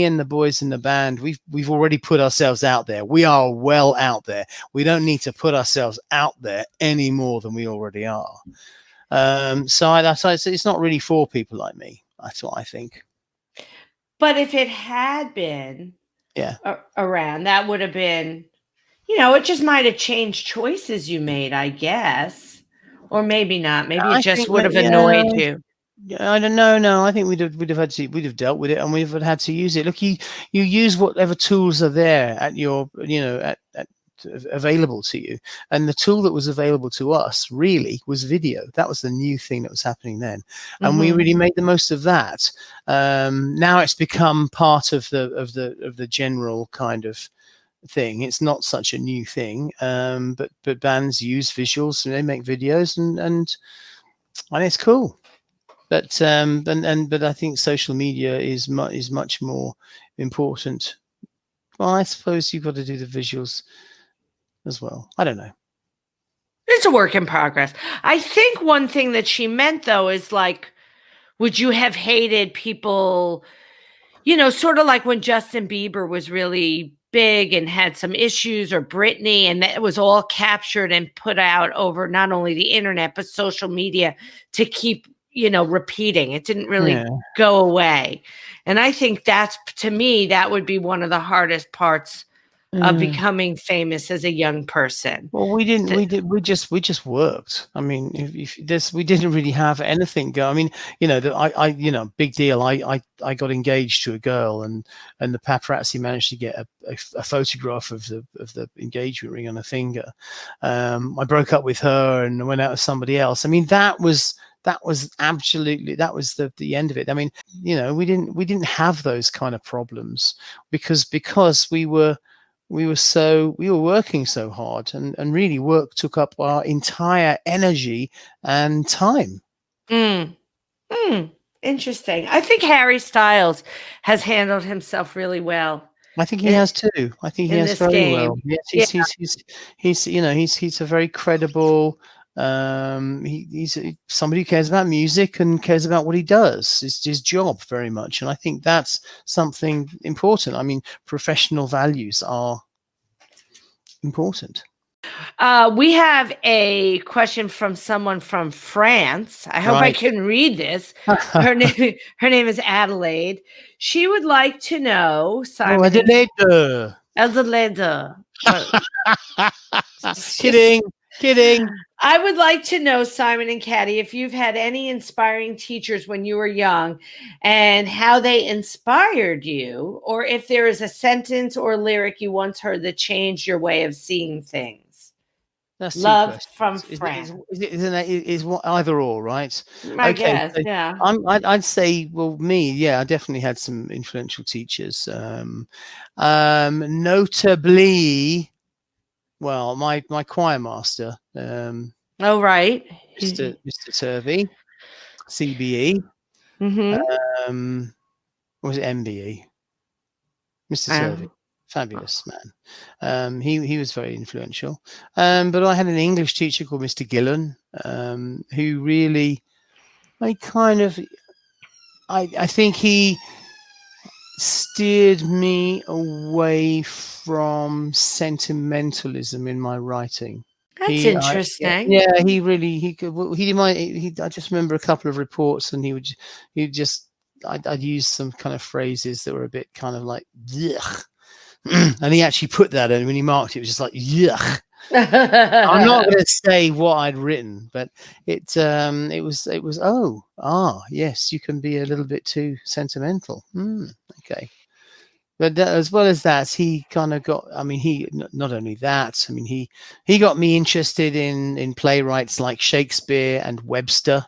and the boys in the band, we've already put ourselves out there. We are well out there. We don't need to put ourselves out there any more than we already are. So it's not really for people like me. That's what I think. But if it had been around, that would have been, it just might have changed choices you made, I guess. Or maybe not. Maybe it just would have annoyed you. I don't know. No, I think we'd have dealt with it, and we'd have had to use it. Look, you use whatever tools are there at your, available to you. And the tool that was available to us really was video. That was the new thing that was happening then, and we really made the most of that. Now it's become part of the general kind of thing. It's not such a new thing, but bands use visuals and they make videos, and it's cool. But but I think social media is much more important. Well, I suppose you've got to do the visuals as well. I don't know. It's a work in progress. I think one thing that she meant, though, is like, would you have hated people, sort of like when Justin Bieber was really big and had some issues, or Britney, and that was all captured and put out over not only the internet but social media to keep repeating. It didn't really go away. And I think to me that would be one of the hardest parts of becoming famous as a young person. Well, we just worked. I mean, we didn't really have anything go. I mean, big deal. I got engaged to a girl, and the paparazzi managed to get a photograph of the engagement ring on her finger. I broke up with her and went out with somebody else. I mean, that was absolutely, that was the end of it. I mean, we didn't have those kind of problems because we were working so hard, and really work took up our entire energy and time. Interesting. I think Harry Styles has handled himself really well. I think he has too. I think he has very well. Yes, he's a very credible. He's somebody who cares about music and cares about what he does. It's his job very much, and I think that's something important. I mean, professional values are important. We have a question from someone from France. I hope I can read this. Her name is Adelaide. She would like to know, Simon. Adelaide. Kidding. I would like to know, Simon and Katy, if you've had any inspiring teachers when you were young and how they inspired you, or if there is a sentence or lyric you once heard that changed your way of seeing things. That's love from France. Is what either or, right? I guess, so yeah. I'd say, well, me, I definitely had some influential teachers. Notably, well, my choir master. Right. Mr. Turvey, CBE. Was it MBE? Mr. Turvey, fabulous man. He was very influential. But I had an English teacher called Mr. Gillen, who really, I think he steered me away from sentimentalism in my writing. That's interesting. Yeah, he really he could. He might. I just remember a couple of reports, and he'd just. I'd use some kind of phrases that were a bit kind of like yuck, and he actually put that in when he marked it. It was just like yuck. I'm not going to say what I'd written, but it was yes, you can be a little bit too sentimental. Okay. But as well as that, he kind of got. I mean, he not only that. I mean, he got me interested in playwrights like Shakespeare and Webster,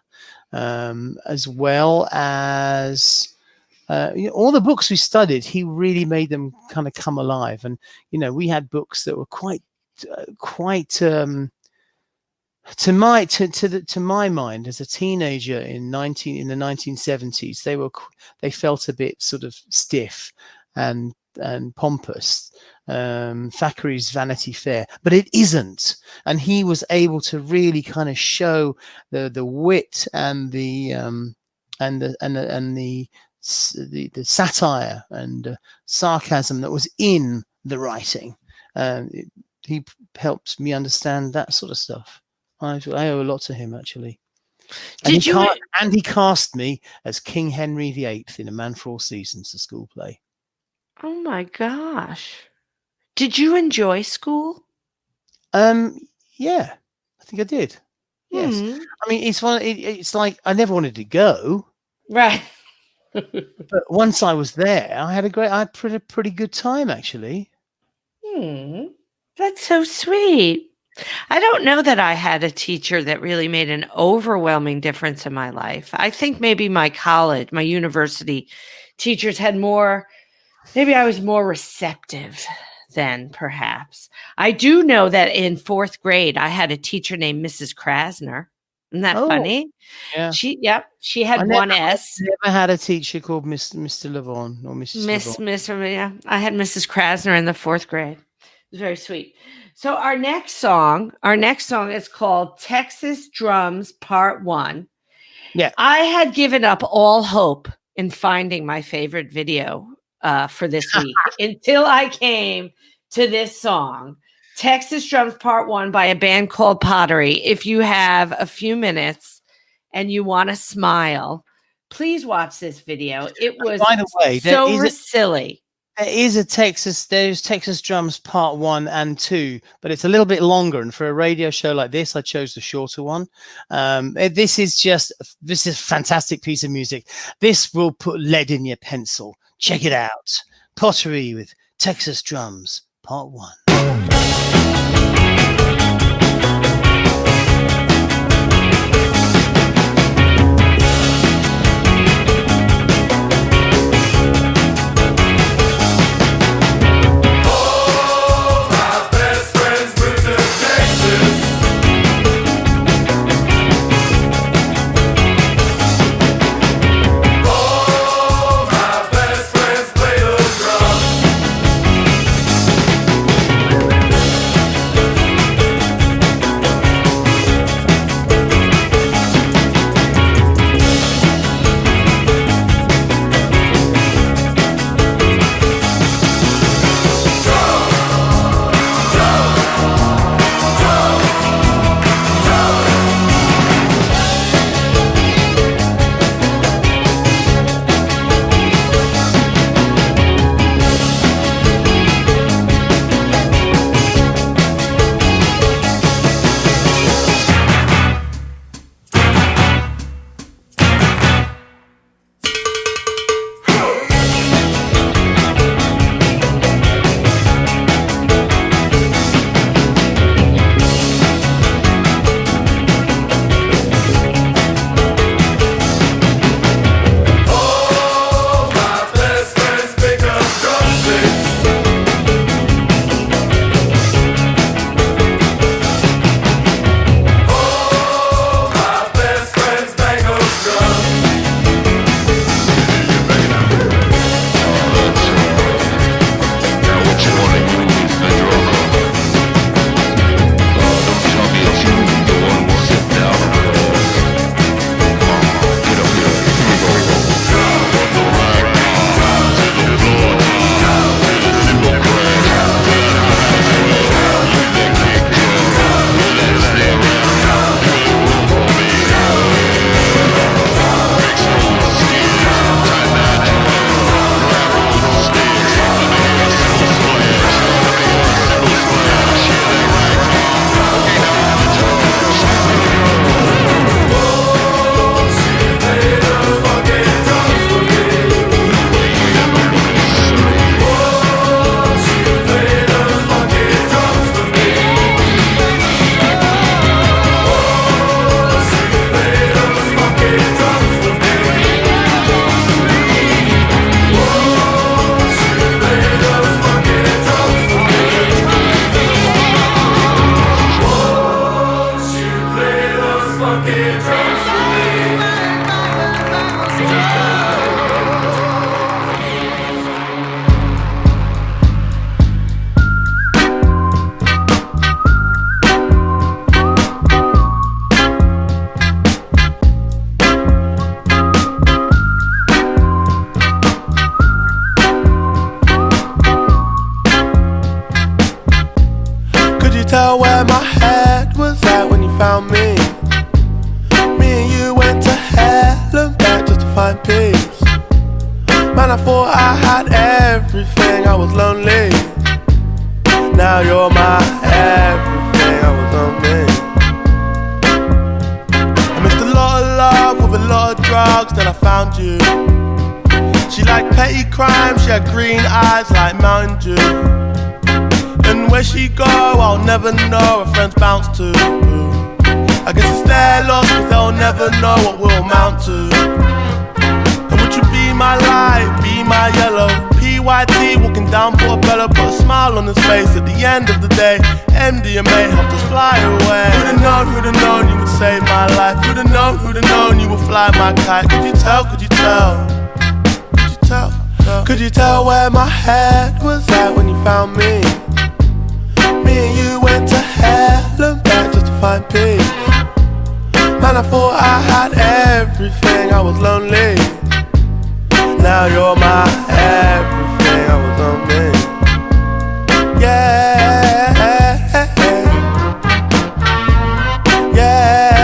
as well as all the books we studied. He really made them kind of come alive. And we had books that were quite to my mind as a teenager in the 1970s. They felt a bit sort of stiff and pompous, Thackeray's Vanity Fair, but it isn't. And he was able to really kind of show the wit and the satire and sarcasm that was in the writing. He helped me understand that sort of stuff. I owe a lot to him, actually. And he cast me as King Henry VIII in A Man for All Seasons, the school play. Oh my gosh. Did you enjoy school? Yeah, I think I did. Yes. I mean, it's like I never wanted to go. Right. But once I was there, I had a pretty good time, actually. That's so sweet. I don't know that I had a teacher that really made an overwhelming difference in my life. I think maybe my university teachers had more. Maybe I was more receptive then, perhaps. I do know that in 4th grade, I had a teacher named Mrs. Krasner. Isn't that funny? Yeah. She had one S. I never had a teacher called Mr. Levon or Mrs. Levon. Yeah. I had Mrs. Krasner in the 4th grade. It was very sweet. So our next song is called Texas Drums Part 1. Yeah. I had given up all hope in finding my favorite video for this week until I came to this song, Texas Drums Part 1 by a band called Pottery. If you have a few minutes and you want to smile, please watch this video. It was, by the way, so silly. There's Texas Drums Part 1 and 2, but it's a little bit longer. And for a radio show like this, I chose the shorter one. This is a fantastic piece of music. This will put lead in your pencil. Check it out. Pottery with Texas Drums Part 1. Man, I thought I had everything, I was lonely. Now you're my everything, I was lonely. I missed a lot of love with a lot of drugs, then I found you. She liked petty crime, she had green eyes like Mountain Dew. And where she go, I'll never know, her friends bounce to. I guess it's their loss, cause they'll never know what we'll amount to. And would you be my light, be my yellow? PYT walking down Portobello, put a smile on his face. At the end of the day, MDMA helped us fly away. Who'd have known you would save my life? Who'd have known you would fly my kite? Could you tell, could you tell? Could you tell? Could you tell where my head was at when you found me? Me and you went to hell and back just to find peace. Man, I thought I had everything, I was lonely. Now you're my everything, I was lonely. Yeah, yeah, yeah,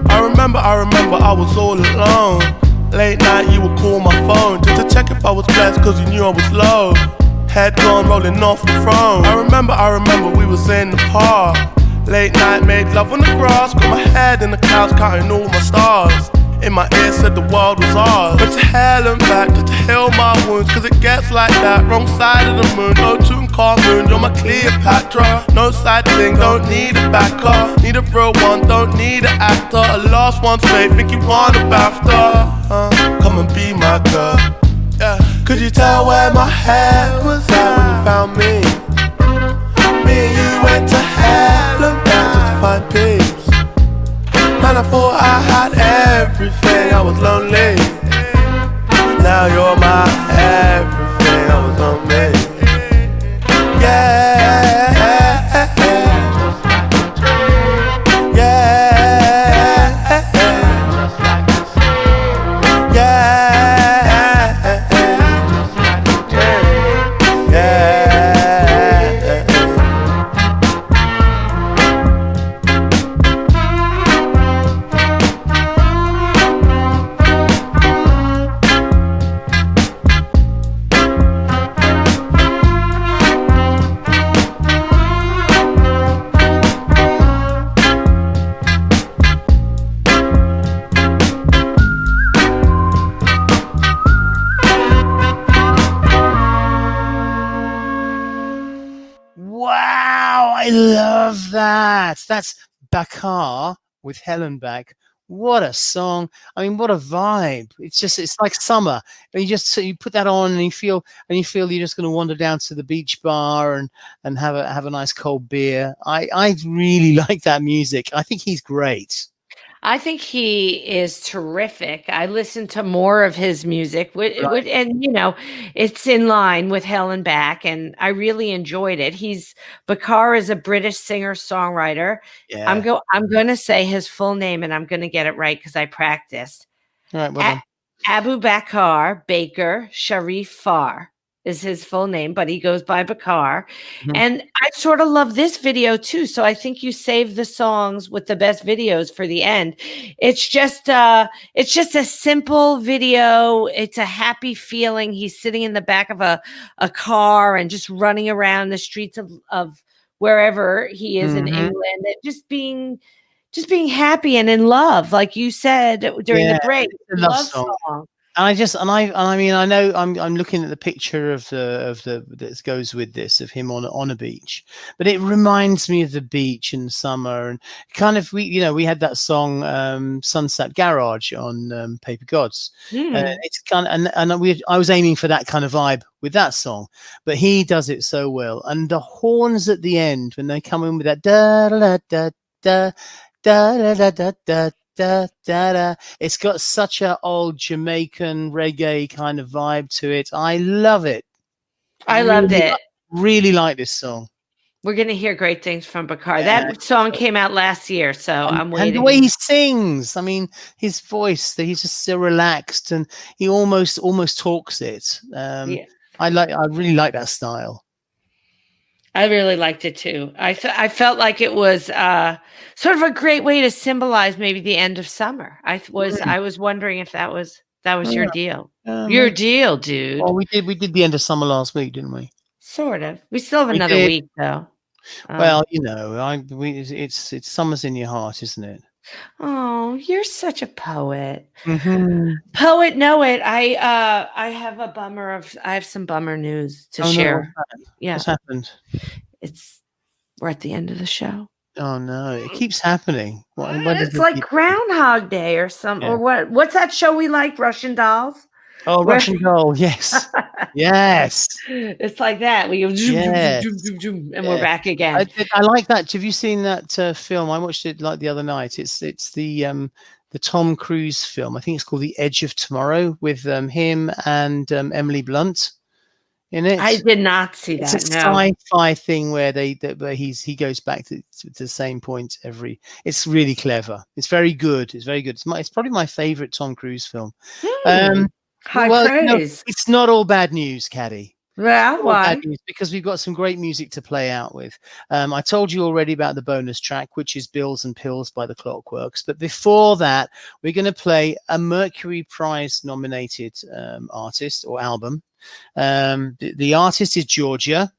I remember I was all alone. Late night you would call my phone just to check if I was blessed, cause you knew I was low. Head gone rolling off the throne. I remember we was in the park. Late night made love on the grass. Got my head in the clouds counting all my stars. In my ear said the world was ours. Went to hell and back just to heal my wounds, cause it gets like that. Wrong side of the moon, no Tutankhamun. You're my Cleopatra. No side thing, don't need a backer. Need a real one, don't need an actor. A last one's fake, think you want a BAFTA. Come and be my girl. Yeah. Could you tell where my head was at when you found me? Me and you went to hell and back just to find peace. Man, I thought I had everything, I was lonely. Now you're my everything, I was lonely. Yeah, yeah, Wow, I love that. That's Bakar with Hellenbach. What a song. I mean, what a vibe. It's like summer. And you put that on and you feel you're just going to wander down to the beach bar and have a nice cold beer. I really like that music. I think he's great. I think he is terrific. I listened to more of his music, and it's in line with Helen Back, and I really enjoyed it. Bakar is a British singer-songwriter. Yeah. I'm going to say his full name, and I'm going to get it right because I practiced. All right, well done. Abu Bakar Baker Sharif Farr is his full name, but he goes by Bakar. Mhm. And I sort of love this video too. So I think you saved the songs with the best videos for the end. It's just a simple video. It's a happy feeling. He's sitting in the back of a car and just running around the streets of wherever he is in England, and just being happy and in love, like you said during the break. It's a love song. I mean, I know I'm looking at the picture of the that goes with this, of him on a beach, but it reminds me of the beach in summer, and kind of we had that song Sunset Garage on Paper Gods. It's kind of, and I was aiming for that kind of vibe with that song, but he does it so well, and the horns at the end when they come in with that da da da da da da da da. Da, da, da. It's got such a old Jamaican reggae kind of vibe to it. I love it. I loved it. Really like this song. We're going to hear great things from Bakar. Yeah. That song came out last year, so I'm waiting. And the way he sings, I mean, his voice, he's just so relaxed, and he almost talks it. I really like that style. I really liked it too. I felt like it was sort of a great way to symbolize maybe the end of summer. I was wondering if that was your deal. Your deal, dude. Well, we did the end of summer last week, didn't we? Sort of. We still have We another did. week though. Well, it's summer's in your heart, isn't it? Oh, you're such a poet. Mm-hmm. Poet, know it. I have some bummer news to share. No, what's happened? We're at the end of the show. Oh no, it keeps happening. It's like Groundhog Day or something. Yeah. Or what's that show we like? Russian Dolls? Oh, Russian Doll, yes. Yes. It's like that. We go Yes. and we're back again. I like that. Have you seen that film? I watched it like the other night. It's the Tom Cruise film. I think it's called The Edge of Tomorrow with him and Emily Blunt in it. I did not see that. It's a sci-fi thing where he goes back to the same point every. It's really clever. It's very good. It's very good. It's probably my favorite Tom Cruise film. High praise. It's not all bad news, Caddy. Well, why? Because we've got some great music to play out with. I told you already about the bonus track, which is Bills and Pills by the Clockworks. But before that, we're going to play a Mercury Prize nominated artist or album. The artist is Georgia,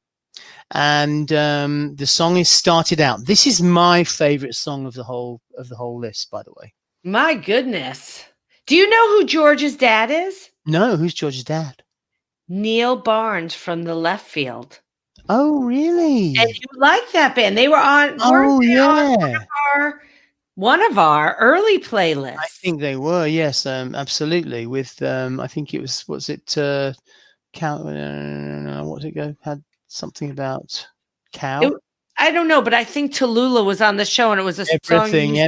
and the song is Started Out. This is my favorite song of the whole list, by the way. My goodness. Do you know who George's dad is? No, who's George's dad? Neil Barnes from the Left Field. Oh, really? And you like that band? They were on. Oh, yeah. One of our early playlists. I think they were. Yes, absolutely. With I think it was. What's it? Cow. What's it go? Had something about cow. I don't know, but I think Tallulah was on the show, and it was a everything. song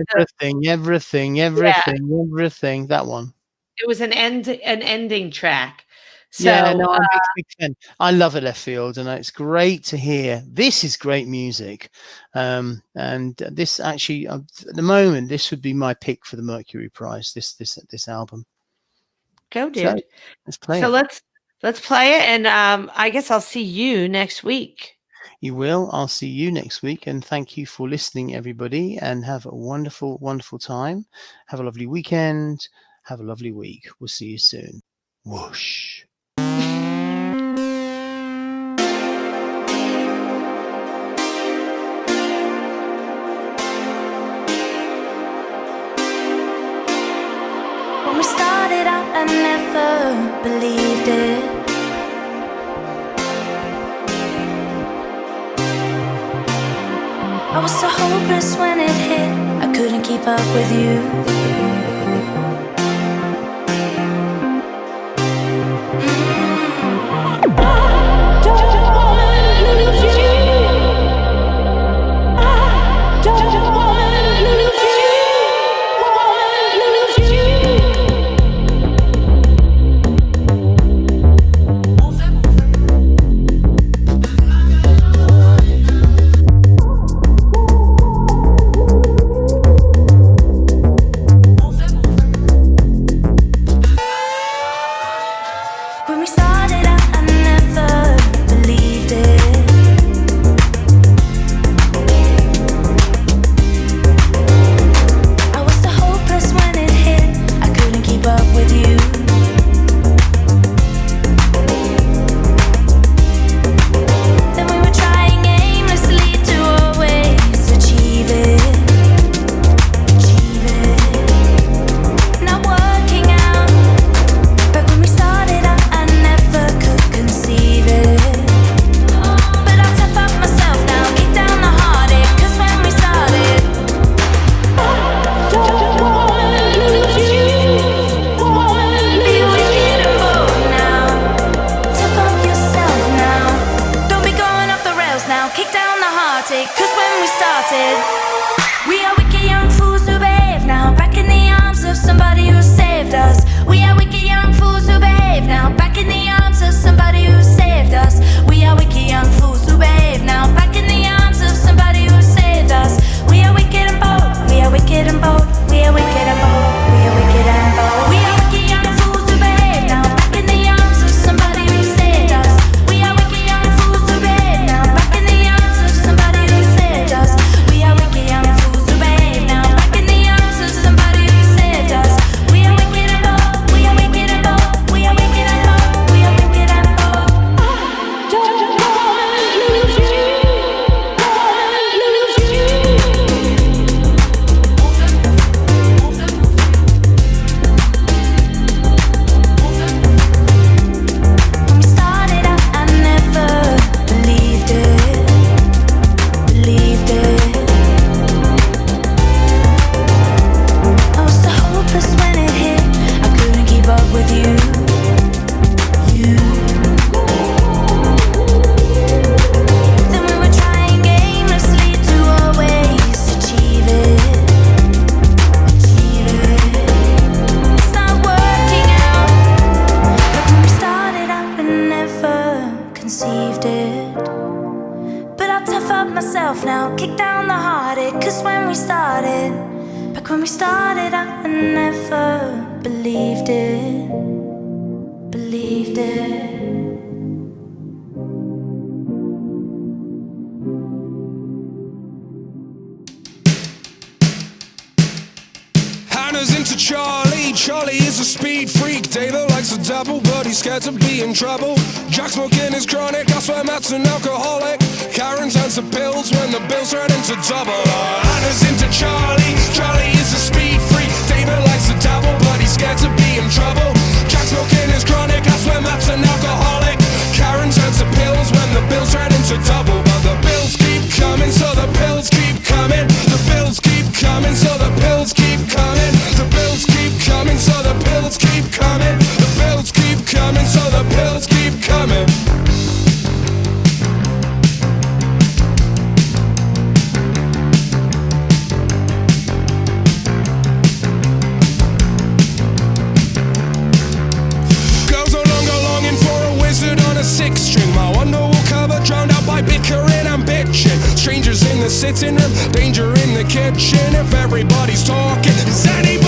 That one. It was an ending track. So, yeah, no, I'm a big fan. I love it, Left Field, and it's great to hear. This is great music, and this actually, at the moment, this would be my pick for the Mercury Prize. This album. Go, dude. So, let's play. So it. let's play it, and I guess I'll see you next week. You will. I'll see you next week, and thank you for listening, everybody, and have a wonderful, wonderful time. Have a lovely weekend. Have a lovely week. We'll see you soon. Whoosh. When we started out, I never believed it. I was so hopeless when it hit, I couldn't keep up with you. Conceive it. conceived it. But I'll tough up myself now, kick down the heartache. Cause when we started, back when we started, I never believed it. Believed it. Hannah's into Charlie. Charlie is a speed freak. David likes to dabble, but he's scared to be in trouble. Jack smoking is chronic. I swear Matt's an alcoholic. Karen turns to pills when the bills turn into double. Hannah's into Charlie. Charlie is a speed freak. David likes to dabble, but he's scared to be in trouble. Jack smoking is chronic. I swear Matt's an alcoholic. Karen turns to pills when the bills turn into double. But the bills keep coming, so the pills keep coming. The bills keep coming, so the pills keep coming. The bills keep coming, so the pills keep coming. The bills keep coming, so the pills keep coming. Girls no longer longing for a wizard on a six string. My wonder will cover drowned out by bickering and bitching. Strangers in the sitting room, danger in the kitchen. If everybody's talking, is anybody